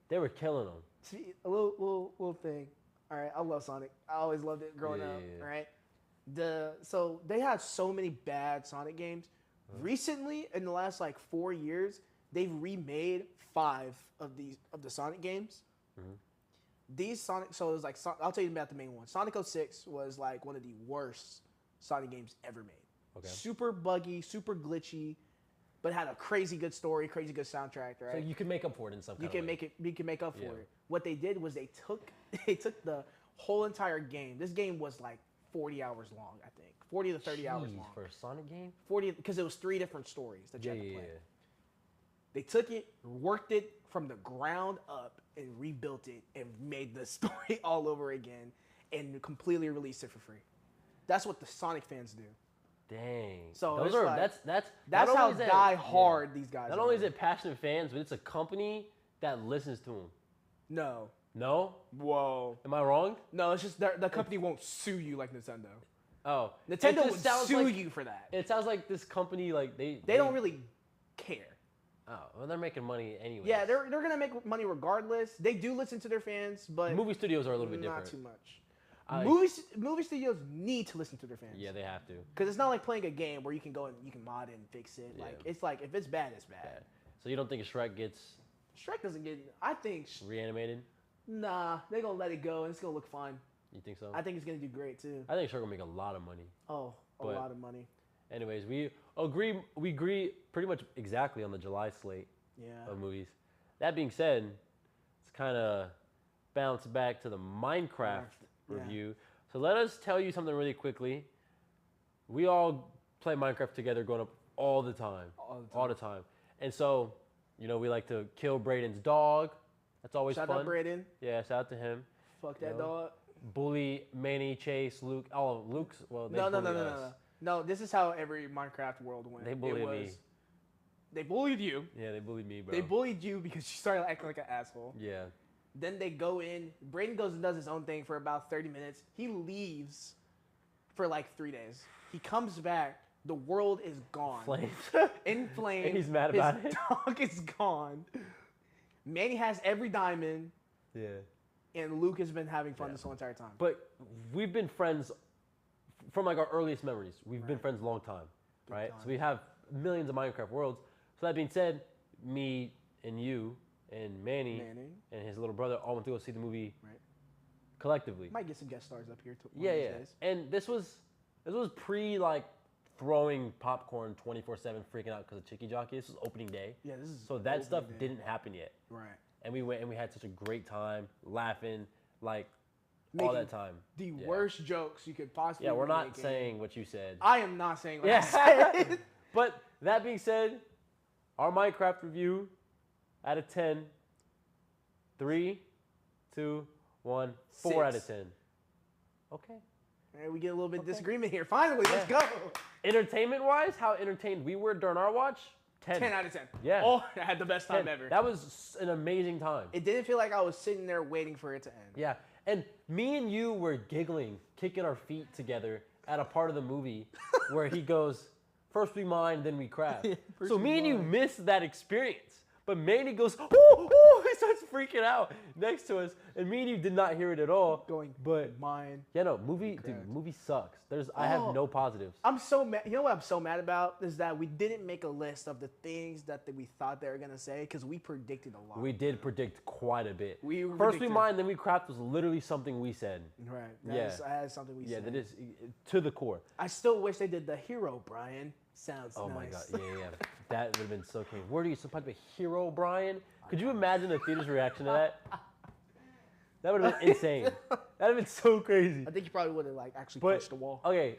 They were killing them. See, a little thing. All right, I love Sonic. I always loved it growing up. Yeah. All right. So they had so many bad Sonic games. Recently, in the last like 4 years, they've remade 5 of the Sonic games. These Sonic, so it was like I'll tell you about the main one. Sonic 06 was like one of the worst Sonic games ever made. Okay. Super buggy, super glitchy, but had a crazy good story, crazy good soundtrack, right? So you can make up for it in some kind of way. You can make up for Yeah. it. What they did was they took the whole entire game. This game was like 40 hours long, I think. 40 to 30 hours Jeez, long. for a Sonic game? 40 because it was 3 different stories that you Yeah, had to yeah, play. yeah. They took it, worked it from the ground up, and rebuilt it and made the story all over again and completely released it for free. That's what the Sonic fans do. Dang. So those it's are like- that's That's not how only is die yeah. hard these guys Not are. only is it passionate fans, but it's a company that listens to them. No. No? Whoa. Am I wrong? No, it's just the company won't sue you like Nintendo. Oh, it Nintendo just would sounds sue like- you for that. It sounds like this company like they They don't really care. Oh, well, they're making money anyway. Yeah, they're gonna make money regardless. They do listen to their fans, but movie studios are a little bit not different. too much. I- Movie studios need to listen to their fans. Yeah, they have to. Because it's not like playing a game where you can go and you can mod it and fix it. Like Yeah. it's like if it's bad, it's bad. Yeah. So you don't think Shrek gets Shrek doesn't get. I think reanimated? nah, they gonna let it go and it's gonna look fine. You think so? I think it's gonna do great too. I think Shrek will make a lot of money. Oh, a But- lot of money. Anyways, we agree pretty much exactly on the July slate Yeah. of movies. That being said, let's kind of bounce back to the Minecraft Yeah. review. So let us tell you something really quickly. We all play Minecraft together growing up all the time. All the time. And so, you know, we like to kill Braden's dog. That's always Shout fun. out Braden. Yeah, shout out to him. Fuck that know, dog. Bully, Manny, Chase, Luke. All of Luke's. Well, they No, bully us. No, this is how every Minecraft world went. They bullied me. They bullied you. Yeah, they bullied me, bro. They bullied you because you started acting like an asshole. Yeah. Then they go in. Braden goes and does his own thing for about 30 minutes. He leaves for like 3 days. He comes back. The world is gone. Flames. In flames. And he's mad His about it. dog is gone. Manny has every diamond, Yeah. and Luke has been having fun Yeah. this whole entire time. But we've been friends from like our earliest memories. We've been Right. friends a long time, right? time. So we have millions of Minecraft worlds. So that being said, me and you and Manny, and his little brother all went to go see the movie Right. collectively. Might get some guest stars up here. Yeah, yeah. And this was pre like throwing popcorn 24/7, freaking out because of Chicky Jockey. This was opening day. Yeah, this is So that stuff opening day. didn't happen yet. Right. And we went and we had such a great time, laughing, like all Making that time. The Yeah. worst jokes you could possibly. Yeah, we're be not making. saying what you said. I am not saying what I Yeah. said. But that being said, our Minecraft review out of 10, 3, 2, 1, 4 out of 6. 10. Okay. And we get a little bit of Okay. disagreement here. Finally, let's go. Entertainment wise, how entertained we were during our watch, 10. 10 out of 10. Yeah. Oh, I had the best 10. time ever. That was an amazing time. It didn't feel like I was sitting there waiting for it to end. Yeah. And me and you were giggling, kicking our feet together at a part of the movie where he goes, first we mine, then we craft. First So we me and you mine. missed that experience. But Manny goes, oh, he starts freaking out next to us. And me and you did not hear it at all. Going, But mine. yeah, no, movie sucks. I have Oh. no positives. I'm so mad. You know what I'm so mad about is that we didn't make a list of the things that we thought they were gonna say because we predicted a lot. We did predict quite a bit. We First we predicted- mine, then we craft was literally something we said. Right. Yeah. That is something we Yeah, said. that is to the core. I still wish they did the hero, Brian. Sounds Oh nice. my god, yeah. That would have been so cool. Where do you supposed to be a hero, Brian? Could you imagine the theater's reaction to that? That would have been insane. That would have been so crazy. I think you probably would have like actually But punched the wall. okay.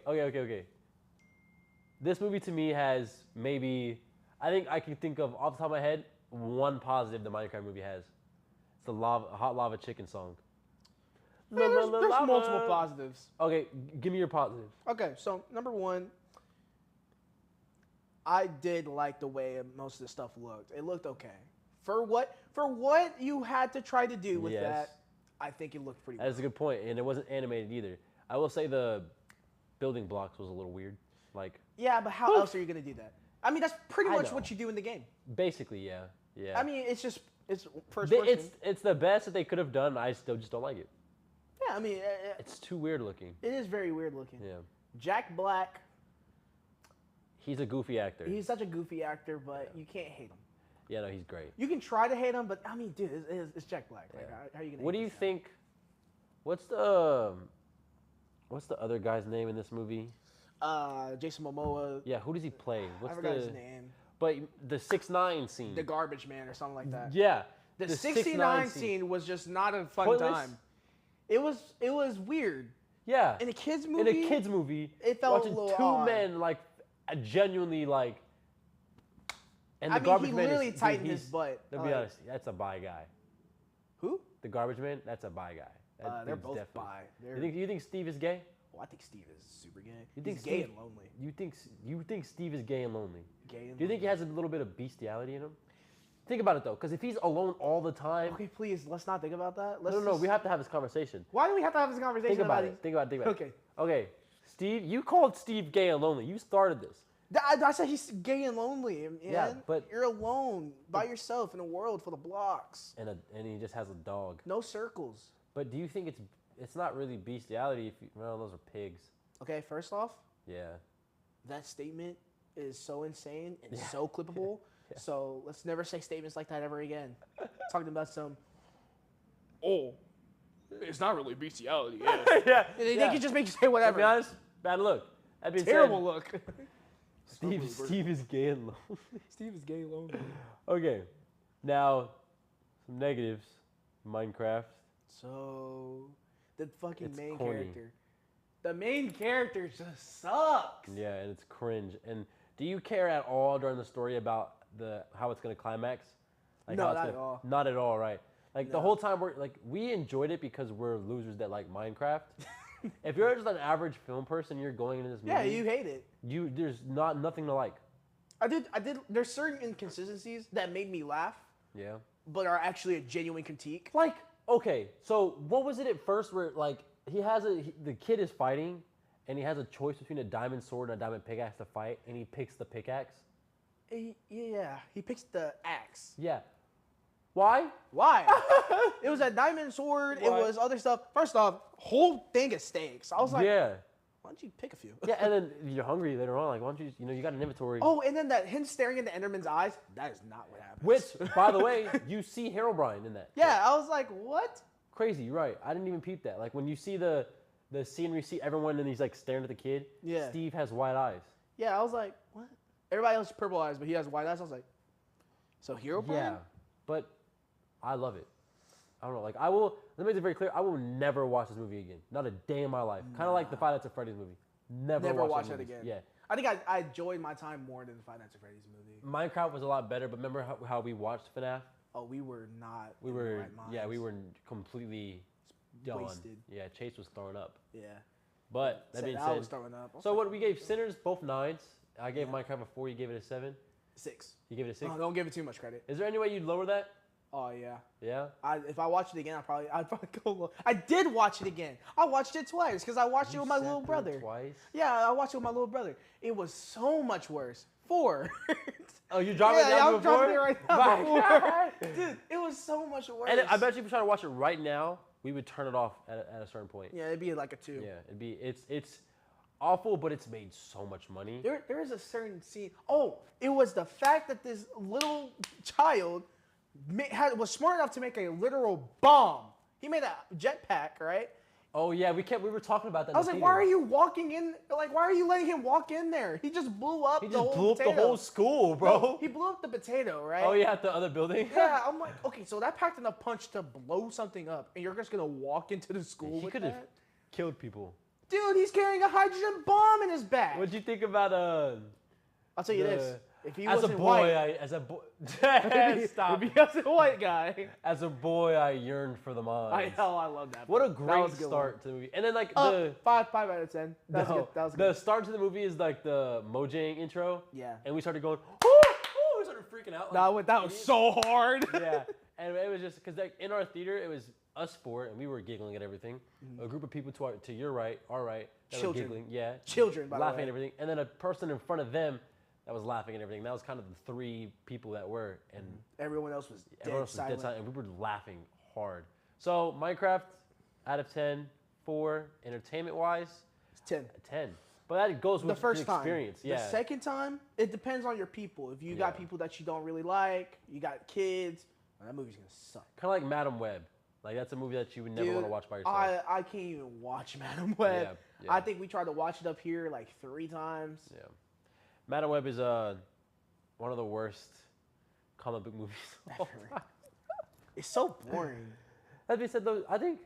This movie to me has maybe, I think I can think of off the top of my head one positive the Minecraft movie has. It's the hot lava chicken song. Yeah, there's Lava. multiple positives. Okay, give me your positives. Okay, so number one, I did like the way most of the stuff looked. It looked okay. For what you had to try to do with Yes. that, I think it looked pretty good. That's a good point, and it wasn't animated either. I will say the building blocks was a little weird. Like, Yeah, but how else are you gonna do that? I mean, that's pretty I much know. what you do in the game. basically, yeah. I mean, it's first They- person. it's the best that they could have done. I still just don't like it. Yeah, I mean, It's too weird looking. it is very weird looking. Yeah, Jack Black, he's a goofy actor. he's such a goofy actor, but you can't hate him. Yeah, no, he's great. You can try to hate him, but I mean, dude, it's Jack Black. Like, Yeah. how are you gonna? What do hate you this guy? think? What's the other guy's name in this movie? Jason Momoa. Yeah, who does he play? I What's forgot the his name. But the 6ix9ine scene. The Garbage Man or something like that. Yeah. The 6ix9ine 69 scene was just not a fun Pointless? time. It was weird. Yeah. In a kids movie. In a kids movie, it felt watching a little two odd. men like genuinely like. And I the mean, garbage he man literally is, dude, tightened his he's- butt. To be Like, honest, that's a bi guy. who? The garbage man, that's a bi guy. That They're dude's both definitely- bi. You think Steve is gay? Well, I think Steve is super gay. You think He's gay Steve- and lonely. You think Steve is gay and lonely? Gay and Do you think he has a little bit of bestiality in him? Think about it though, because if he's alone all the time, Okay, please, let's not think about that. Let's no, just- we have to have this conversation. Why do we have to have this conversation Think about it? it. Think about it. Okay. Okay, Steve, you called Steve gay and lonely. You started this. I said he's gay and lonely, man. Yeah, but- you're alone by yourself in a world full of blocks. And he just has a dog. No circles. But do you think it's not really bestiality if well, those are pigs. Okay, first off, Yeah. that statement is so insane and Yeah. so clippable. Yeah. So let's never say statements like that ever again. Talking about some. Oh, it's not really bestiality. Yeah. yeah. They yeah. can just make you say To whatever. be honest, bad look. That being Terrible said, look. Steve is gay and lonely. Steve is gay lonely. Okay. Now, some negatives. Minecraft. So, the fucking It's main corny. character. The main character just sucks. Yeah, and it's cringe. And do you care at all during the story about how it's gonna climax? No, how it's not at all. Not at all, right? Like the No. whole time we enjoyed it because we're losers that like Minecraft. If you're just an average film person, you're going into this movie. Yeah, you hate it. There's nothing to like. I did. There's certain inconsistencies that made me laugh, Yeah. but are actually a genuine critique. Like, okay, so what was it at first where like the kid is fighting and he has a choice between a diamond sword and a diamond pickaxe to fight and he picks the pickaxe? Yeah, he picks the axe. Yeah. Why? Why? It was a diamond sword. It Why? was other stuff. First off, whole thing of steaks. I was like, yeah. why don't you pick a few? Yeah, and then you're hungry later on. Like, why don't you got an inventory. Oh, and then him staring into Enderman's eyes. That is not what happened. Which, by the way, you see Herobrine in that. Yeah, I was like, what? Crazy, you're right. I didn't even peep that. Like, when you see the scene where you see everyone and he's like staring at the kid, Yeah. Steve has white eyes. Yeah, I was like, what? Everybody else has purple eyes, but he has white eyes. I was like, so Hero Prime? Yeah, but I love it. I don't know. Like, let me make it very clear. I will never watch this movie again. Not a day in my life. Kind of like the Five Nights at Freddy's movie. Never watch those it movies. again. Yeah. I think I enjoyed my time more than the Five Nights at Freddy's movie. Minecraft was a lot better, but remember how we watched FNAF? Oh, we were not. We in the were, right minds. yeah, we were completely done. Wasted. Yeah, Chase was throwing up. Yeah. But that Said being I said, was throwing up. I was so like, what we gave Sinners both 9s. I gave Yeah. Minecraft a 4. You gave it a 7. 6. You gave it a 6. Oh, don't give it too much credit. Is there any way you'd lower that? Oh yeah. Yeah. If I watched it again, I'd probably go low. I did watch it again. I watched it twice because I watched it You with my sat little through it brother. Twice. Yeah, I watched it with my little brother. It was so much worse. 4. Oh, you dropping it yeah, down I'm to a dropping 4? it right now. My 4. God. Dude, it was so much worse. And I bet you if we try to watch it right now, we would turn it off at a certain point. Yeah, it'd be like a 2. Yeah, it's awful, but it's made so much money. There is a certain scene. Oh, it was the fact that this little child was smart enough to make a literal bomb. He made a jetpack, right? Oh yeah, we were talking about that. I was like, why are you walking in? Like, why are you letting him walk in there? He just blew up He the just whole blew up potato. the whole school, bro. No, he blew up the potato, right? Oh yeah, at the other building. Yeah, I'm like, okay, so that packed enough punch to blow something up, and you're just gonna walk into the school He with could have that? killed people. Dude, he's carrying a hydrogen bomb in his back. What'd you think about I'll tell you this: if he as a wasn't boy, white, as a boy, If stop. he was a white guy, As a boy, I yearned for the mines. I love that. What a That great was a good start to the movie. And then like one. the 5 out of 10. That was good. That was the good. start to the movie is like the Mojang intro. Yeah. And we started going, oh, we started freaking out. That was so hard. Yeah. And it was just because like in our theater, it was us four, and we were giggling at everything. A group of people to your right, our right, that Children. were giggling. Yeah. Children, by the laughing way. at everything. And then a person in front of them that was laughing at everything. That was kind of the 3 people that were. And Everyone else was dead everyone else was silent. dead silent, and we were laughing hard. So Minecraft, out of 10, 4. Entertainment-wise, It's 10. a 10. But that goes with The first time. experience. Yeah. The second time, it depends on your people. If you got Yeah. people that you don't really like, you got kids, that movie's gonna suck. Kind of like Madam Web. Like that's a movie that you would never Dude, want to watch by yourself. I can't even watch Madam Web. Yeah, yeah. I think we tried to watch it up here like 3 times. Yeah. Madam Web is one of the worst comic book movies of all Ever. time. It's so boring. That being said, though, I think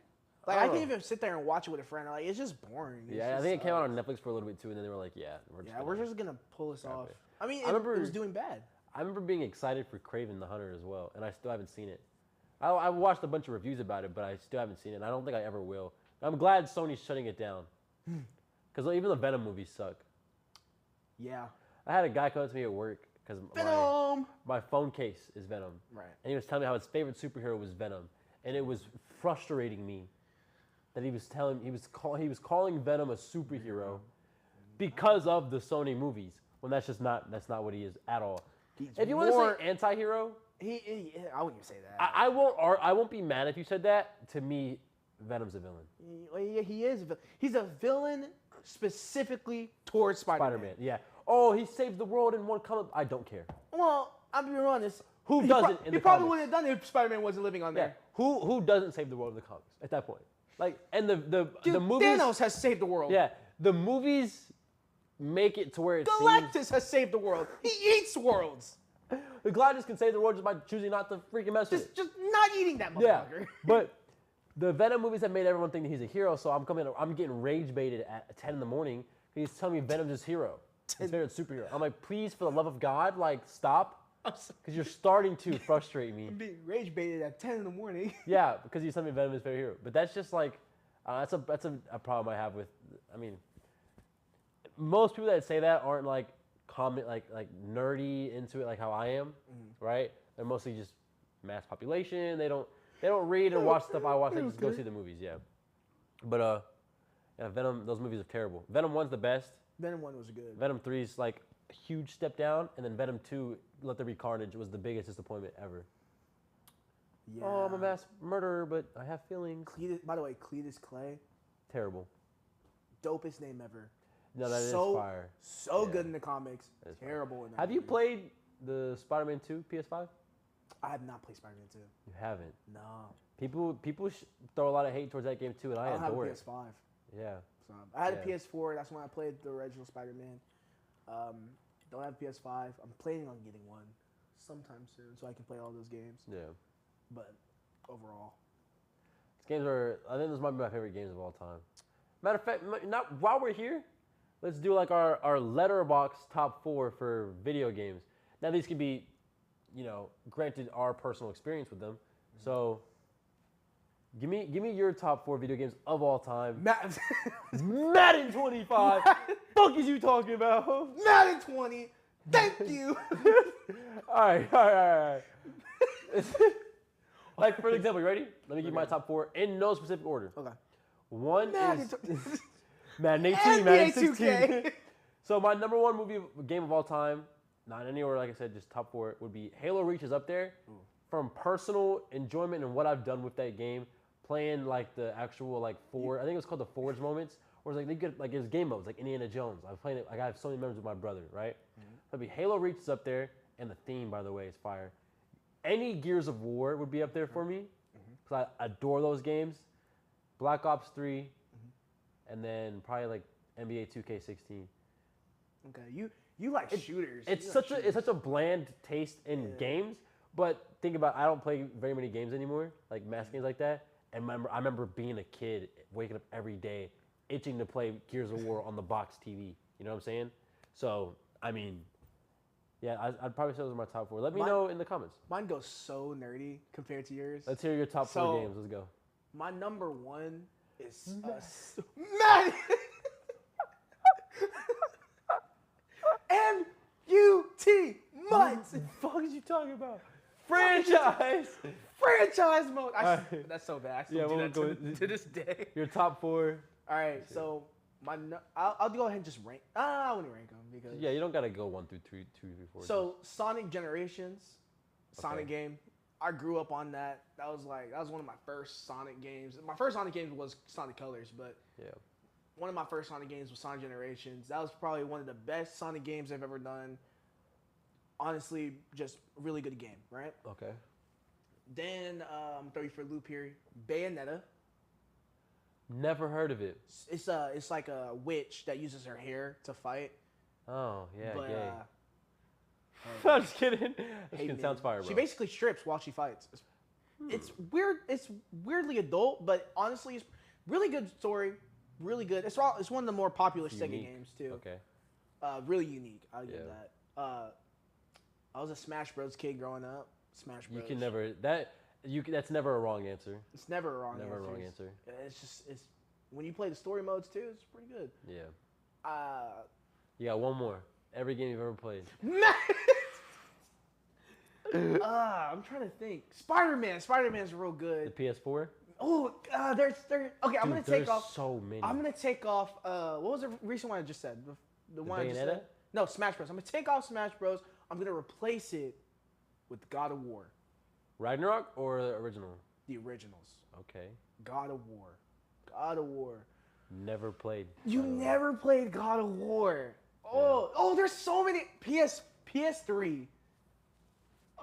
Like I I don't can't know. even sit there and watch it with a friend. Like it's just boring. It's Yeah, I just, think it came out on Netflix for a little bit too, and then they were like, "Yeah, we're just gonna pull this off. it. I mean, I remember- it was doing bad. I remember being excited for Craven the Hunter as well, and I still haven't seen it. I watched a bunch of reviews about it, but I still haven't seen it. And I don't think I ever will. I'm glad Sony's shutting it down, because even the Venom movies suck. Yeah. I had a guy come up to me at work because Venom. my phone case is Venom, Right. and he was telling me how his favorite superhero was Venom, and it was frustrating me that he was calling Venom a superhero because of the Sony movies, when that's not what he is at all. He's If you want more- to say anti-hero, I wouldn't even say that. I won't be mad if you said that. To me, Venom's a villain. He is. He's a villain specifically towards Spider-Man. Spider-Man, yeah. Oh, he saved the world in one comic. I don't care. Well, I'm being honest. Who he doesn't in He the probably comics? wouldn't have done it if Spider-Man wasn't living on Yeah. there. Who doesn't save the world in the comics at that point? Like, and the Dude, movies. Thanos has saved the world. Yeah, the movies make it to where it seems Galactus has saved the world. He eats worlds. the Galactus can save the world just by choosing not to freaking mess with it. Just not eating that Yeah, motherfucker. but the Venom movies have made everyone think that he's a hero. So I'm getting rage baited at 10 in the morning because he's telling me Venom's his hero, his favorite superhero. I'm like, please, for the love of God, like stop, because you're starting to frustrate me. I'm being rage baited at 10 in the morning. Yeah, because he's telling me Venom is his favorite hero. But that's just like that's a problem I have with. I mean, most people that say that aren't like like nerdy into it like how I am, right? They're mostly just mass population. They don't read and watch stuff I watch. They just go see the movies. Yeah, but yeah, Venom. Those movies are terrible. Venom 1's the best. Venom 1 was good. Venom 3's like a huge step down, and then Venom 2, Let There Be Carnage, was the biggest disappointment ever. Yeah. Oh, I'm a mass murderer, but I have feelings. By the way, Cletus Clay, Terrible. dopest name ever. No, that is So- fire. So Yeah. good in the comics. That is fire. Terrible in that Have you movie. played the Spider-Man 2 PS5? I have not played Spider-Man 2. You haven't. No. People throw a lot of hate towards that game too, and I I don't have a adore it. PS5. Yeah. So I had a Yeah. PS4. That's when I played the original Spider-Man. Don't have a PS5. I'm planning on getting one sometime soon so I can play all those games. Yeah. But overall, These games are. I think this might be my favorite games of all time. Matter of fact, not while we're here, let's do like our letterbox top 4 for video games. Now these could be, granted our personal experience with them. So, give me your top 4 video games of all time. Madden 25. Fuck is you talking about? Madden 20. Thank you. All right. Like for example, you ready? Let me give you my top 4 in no specific order. Okay. One Madden is Madden 18, NBA Madden 16. 2K. So my number 1 game of all time, not in any order, like I said, just top 4, would be Halo Reach is up there. From personal enjoyment and what I've done with that game, playing like the actual I think it was called the Forge moments, where it's like they get like it's game modes like Indiana Jones. I was playing it like I have so many memories with my brother, right? That'd be Halo Reach is up there, and the theme, by the way, is fire. Any Gears of War would be up there for me, because I adore those games. Black Ops 3, and then probably like NBA 2K16. Okay, you like shooters. It's You like such a bland taste in games, but think about I don't play very many games anymore, like mass games like that. And I remember being a kid, waking up every day, itching to play Gears of War on the box TV. You know what I'm saying? So I mean, yeah, I'd probably say those are my top 4. Let me know in the comments. Mine goes so nerdy compared to yours. Let's hear your top 4 games. Let's go. My number 1 is Madden. M-U-T. What the fuck is you talking about? Franchise. Franchise mode. Alright. That's so bad. I still Yeah, do we'll that go- to this day. Your top 4. All right, so I'll go ahead and just rank. I wouldn't rank them because Yeah, you don't gotta go 1 through 3, 2, 3, 4. So Sonic Generations, Sonic Okay. game. I grew up on that. That was one of my first Sonic games. My first Sonic game was Sonic Colors, but yeah. one of my first Sonic games was Sonic Generations. That was probably one of the best Sonic games I've ever done. Honestly, just really good game, right? Okay. Then throw you for a loop here. Bayonetta. Never heard of it. It's like a witch that uses her hair to fight. Oh yeah, But gay. uh, I'm just kidding. This hey, kid man, sounds fire, bro. she basically strips while she fights. It's weird. It's weirdly adult, but honestly, it's really good story. Really good. It's one of the more popular Sega Unique. games too. Okay. Really unique. I'll give Yeah. that. I was a Smash Bros. Kid growing up. Smash Bros. You can never that's never a wrong answer. It's never a wrong Never answer. a wrong answer. It's when you play the story modes too. It's pretty good. Yeah. You got one more. Every game you've ever played. I'm trying to think. Spider-Man. Spider-Man's real The good. PS4. Oh, there's okay. I'm Dude, gonna take there's off. so many. I'm gonna take off. What was the recent one I just said? The one I just Bayonetta? said. No, Smash Bros. I'm gonna take off Smash Bros. I'm gonna replace it with God of War, Ragnarok or the original? the originals. Okay. God of War. God of War. Never played. You never played God of War. Oh, there's so many PS3.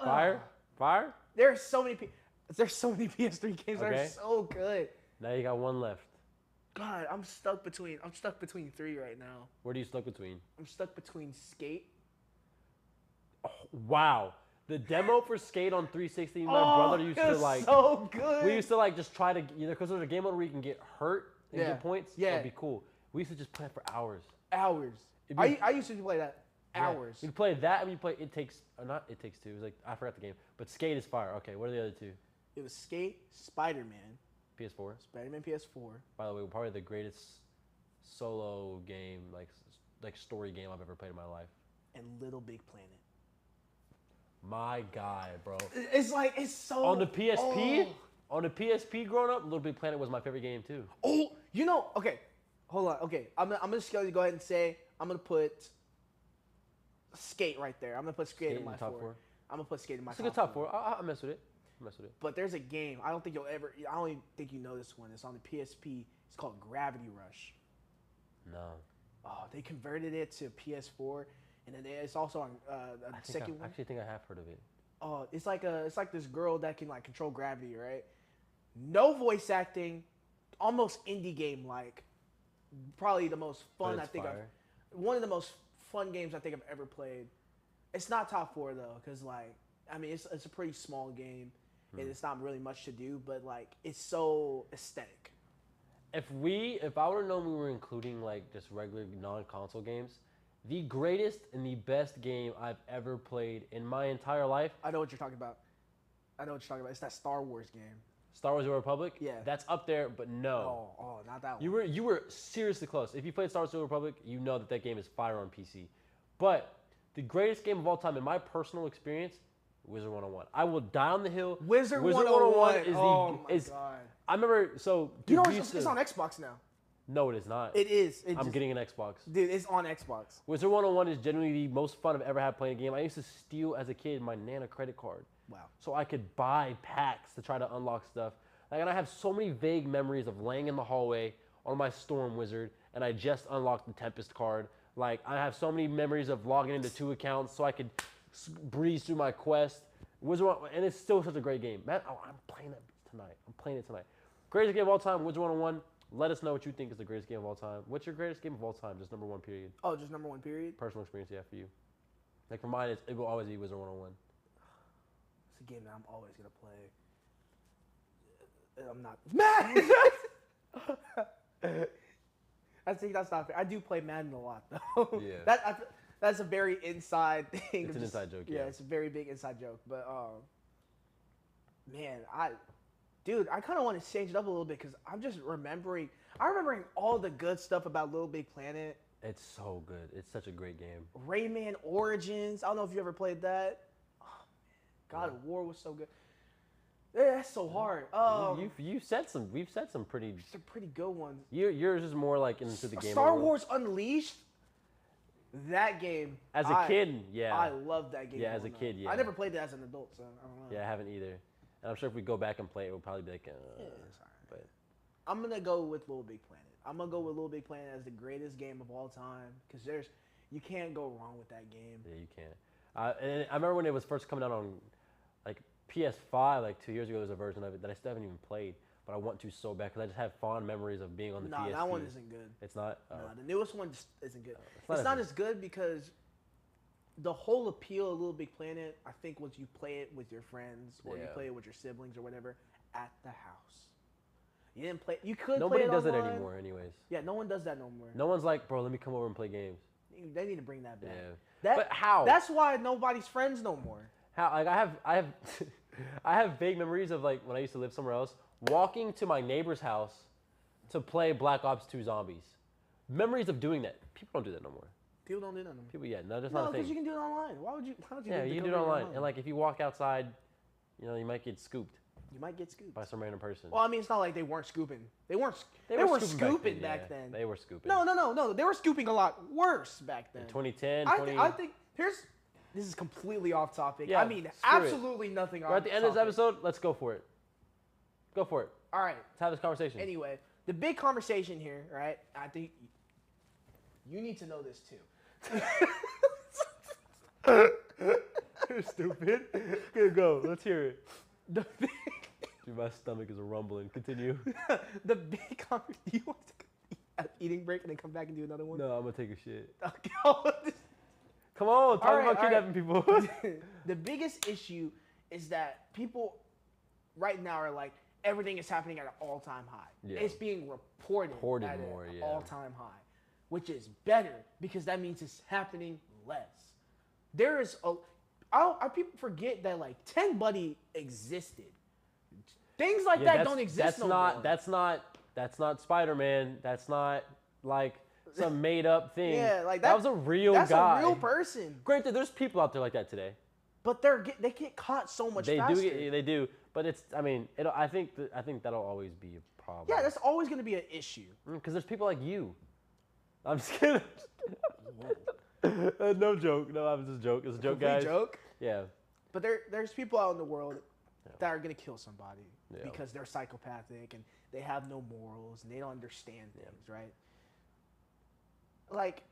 Fire? Fire? There's so many PS3 games that are Okay. so good. Now you got one left. God, I'm stuck between three right now. What are you stuck between? I'm stuck between Skate. Wow. The demo for Skate on 360, my brother used to it's like. so good. We used to like just try to because there's a game mode where you can get hurt and Yeah. get points. Yeah. That'd be cool. We used to just play it for hours. Hours. It'd be- I used to play that hours. Yeah. We play that and we play It Takes or not It Takes Two. It was like I forgot the game. But Skate is fire. Okay, what are the other two? It was Skate, Spider-Man, PS4. Spider-Man PS4. By the way, probably the greatest solo game, like story game I've ever played in my life. and Little Big Planet. My guy, bro. It's so On the PSP, Oh, on the PSP growing up, Little Big Planet was my favorite game too. Okay, hold on. Okay, I'm just gonna go ahead and say I'm gonna put Skate right there. I'm gonna put Skate in my top four. four. I'm gonna put Skate in my It's a good top four. I mess with it. But there's a game I don't think I don't even think you know this one. It's on the PSP. It's called Gravity Rush. No. Oh, they converted it to PS4, and then it's also on a second one. Actually think I have heard of it. Oh, it's like this girl that can like control gravity, right? No voice acting, almost indie game like. Probably the most fun But I it's think fire. one of the most fun games I think I've ever played. It's not top four though, because like I mean it's a pretty small game, and it's not really much to do, but like it's so aesthetic. If I would have known we were including like just regular non-console games, the greatest and the best game I've ever played in my entire life, I know what you're talking about. It's that Star Wars game. Star Wars: The Old Republic. Yeah. That's up there, but no. Oh, not that one. You were seriously close. If you played Star Wars: The Old Republic, you know that game is fire on PC. But the greatest game of all time, in my personal experience, Wizard 101. I will die on the hill. Wizard 101 is oh my God. I remember so. You know we it's used to- on Xbox now. No, it is not. It is. I'm getting an Xbox. Dude, it's on Xbox. Wizard 101 is genuinely the most fun I've ever had playing a game. I used to steal as a kid my Nana credit card. Wow. So I could buy packs to try to unlock stuff. Like, and I have so many vague memories of laying in the hallway on my Storm Wizard, and I just unlocked the Tempest card. Like, I have so many memories of logging into 2 accounts so I could breeze through my quest. And it's still such a great game. Man, I'm playing it tonight. Greatest game of all time, Wizard 101. Let us know what you think is the greatest game of all time. What's your greatest game of all time? Just number one, period. Oh, just number one, period? Personal experience, yeah, for you. Like, for mine, it will always be Wizard 101. It's a game that I'm always going to play. I'm not. Madden! I think that's not fair. I do play Madden a lot, though. Yeah. That's a very inside thing. It's an inside joke, yeah. Yeah, it's a very big inside joke. But, man, I kind of want to change it up a little bit because I'm just remembering all the good stuff about Little Big Planet. It's so good. It's such a great game. Rayman Origins. I don't know if you ever played that. Oh, man. God of War was so good. Yeah, that's so hard. We've said some pretty. Some pretty good ones. Yours is more like into the game. Star Wars Unleashed. That game. As a kid, yeah. I love that game. Yeah, as a kid, yeah. I never played it as an adult, so I don't know. Yeah, I haven't either. And I'm sure if we go back and play it, we'll probably be like, Yeah, it's alright. But I'm gonna go with Little Big Planet. I'm gonna go with Little Big Planet as the greatest game of all time because you can't go wrong with that game. yeah, you can't. And I remember when it was first coming out on, like, PS5 like 2 years ago. There's a version of it that I still haven't even played, but I want to so bad because I just have fond memories of being on the Nah, PSP. that one isn't good. It's not. Nah, the newest one just isn't good. not It's as not good. as good because the whole appeal of Little Big Planet, I think, was you play it with your friends or you Yeah. play it with your siblings or whatever at the house. You didn't play. You could. Nobody play it does it online. anymore, anyways. Yeah, no one does that no more. No one's like, bro, let me come over and play games. They need to bring that back. Yeah. That, But how? That's why nobody's friends no more. How? Like I have, I have vague memories of like when I used to live somewhere else, walking to my neighbor's house to play Black Ops 2 Zombies. Memories of doing that. People don't do that no more. People don't do that no more. People, yeah, no, that's No, not a because thing. you can do it online. Why would you? How would you? Yeah, leave the you can do it computer online, and like if you walk outside, you know, you might get scooped you might get scooped. by some random person. Well, I mean, it's not like they weren't scooping. They were scooping back then. They were scooping. No. They were scooping a lot worse back then. 2010, I think this is completely off topic. Yeah, I mean, screw it. absolutely nothing on We're at the end of this topic. episode. Let's go for it. Go for it. All right. Let's have this conversation. Anyway, the big conversation here, right? I think you need to know this too. You're stupid. Good, go. Let's hear it. The big, Dude, my stomach is a rumbling. Continue. the big conversation. Do you want to take an eating break and then come back and do another one? No, I'm gonna take a shit. Okay. Come on, talk All right, about all right. kidnapping people. The biggest issue is that people right now are like everything is happening at an all-time high. Yeah. It's being reported Reported at more, an yeah. all-time high, which is better because that means it's happening less. There is people forget that like 10 Buddy existed. Things like that don't exist no more. That's not Spider-Man. That's not like some made-up thing. Yeah, like that was a real That's guy. a real person. Granted, there's people out there like that today. But they get caught so much They faster. they do. But it's, I mean, I think that'll always be a problem. Yeah, that's always going to be an issue. Because there's people like you. I'm just kidding. No joke. No, I'm just joke. It's a joke, Complete guys. joke. Yeah. But there's people out in the world that are gonna kill somebody Yeah. because they're psychopathic and they have no morals and they don't understand things, right? Like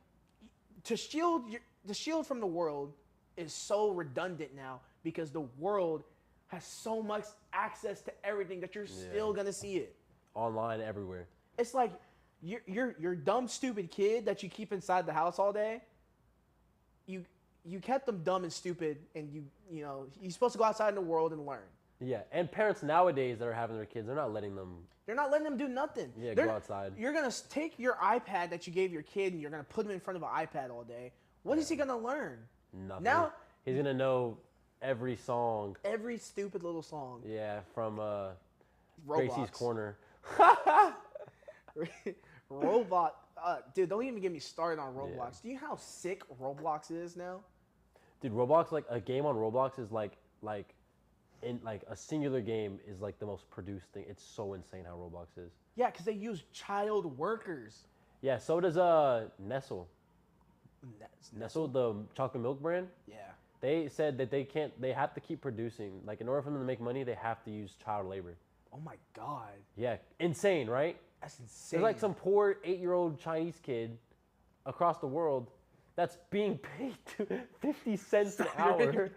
to shield from the world is so redundant now because the world has so much access to everything that you're still gonna see it. Online, everywhere. It's like your dumb stupid kid that you keep inside the house all day. You kept them dumb and stupid, and you know you're supposed to go outside in the world and learn. Yeah, and parents nowadays that are having their kids, they're not letting them. They're not letting them do nothing. Yeah, They're- go outside. You're gonna take your iPad that you gave your kid, and you're gonna put him in front of an iPad all day. What is he gonna learn? Nothing. Now- he's gonna know every song. Every stupid little song. Yeah, from Roblox. Gracie's Corner. Roblox. Dude, don't even get me started on Roblox. Yeah. Do you know how sick Roblox is now? Dude, Roblox, like a game on Roblox is like in like a singular game is like the most produced thing. It's so insane how Roblox is. Yeah, because they use child workers. Yeah, so does Nestle. Nestle, the chocolate milk brand. Yeah. They said that they have to keep producing. Like in order for them to make money, they have to use child labor. Oh my God. Yeah, insane, right? That's insane. There's like some poor 8-year-old Chinese kid across the world that's being paid 50 cents an hour.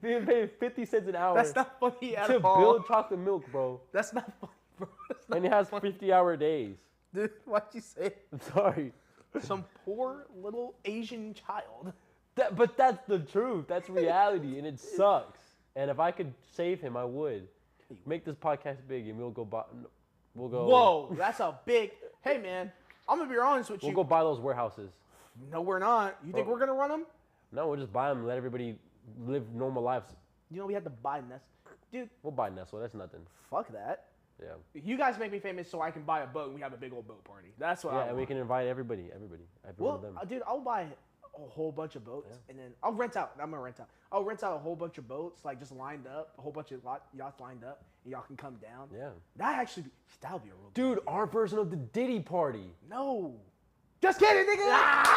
Being paid 50 cents an hour That's not funny at to all. build chocolate milk, bro. That's not funny, bro. That's not And he has 50-hour days. Dude, why'd you say I'm sorry. some poor little Asian child? But that's the truth. That's reality, and it sucks. And if I could save him, I would. Make this podcast big, and we'll go buy. We'll go. Whoa, that's a big. Hey, man, I'm gonna be honest with We'll you. go buy those warehouses. No, we're not. You think Bro. we're gonna run them? No, we'll just buy them and let everybody live normal lives. You know we had to buy Nest. Dude, We'll buy Nestle. That's nothing. fuck that. Yeah. You guys make me famous so I can buy a boat and we have a big old boat party. That's what I Yeah, want. and we can invite everybody. Every one of them. Dude, I'll buy a whole bunch of boats and then I'll rent out. I'm gonna rent out. I'll rent out a whole bunch of boats, like just lined up, a whole bunch of yachts lined up, and y'all can come down. Yeah. That would be a real. Dude, our version of the Diddy party. No. Just kidding, nigga.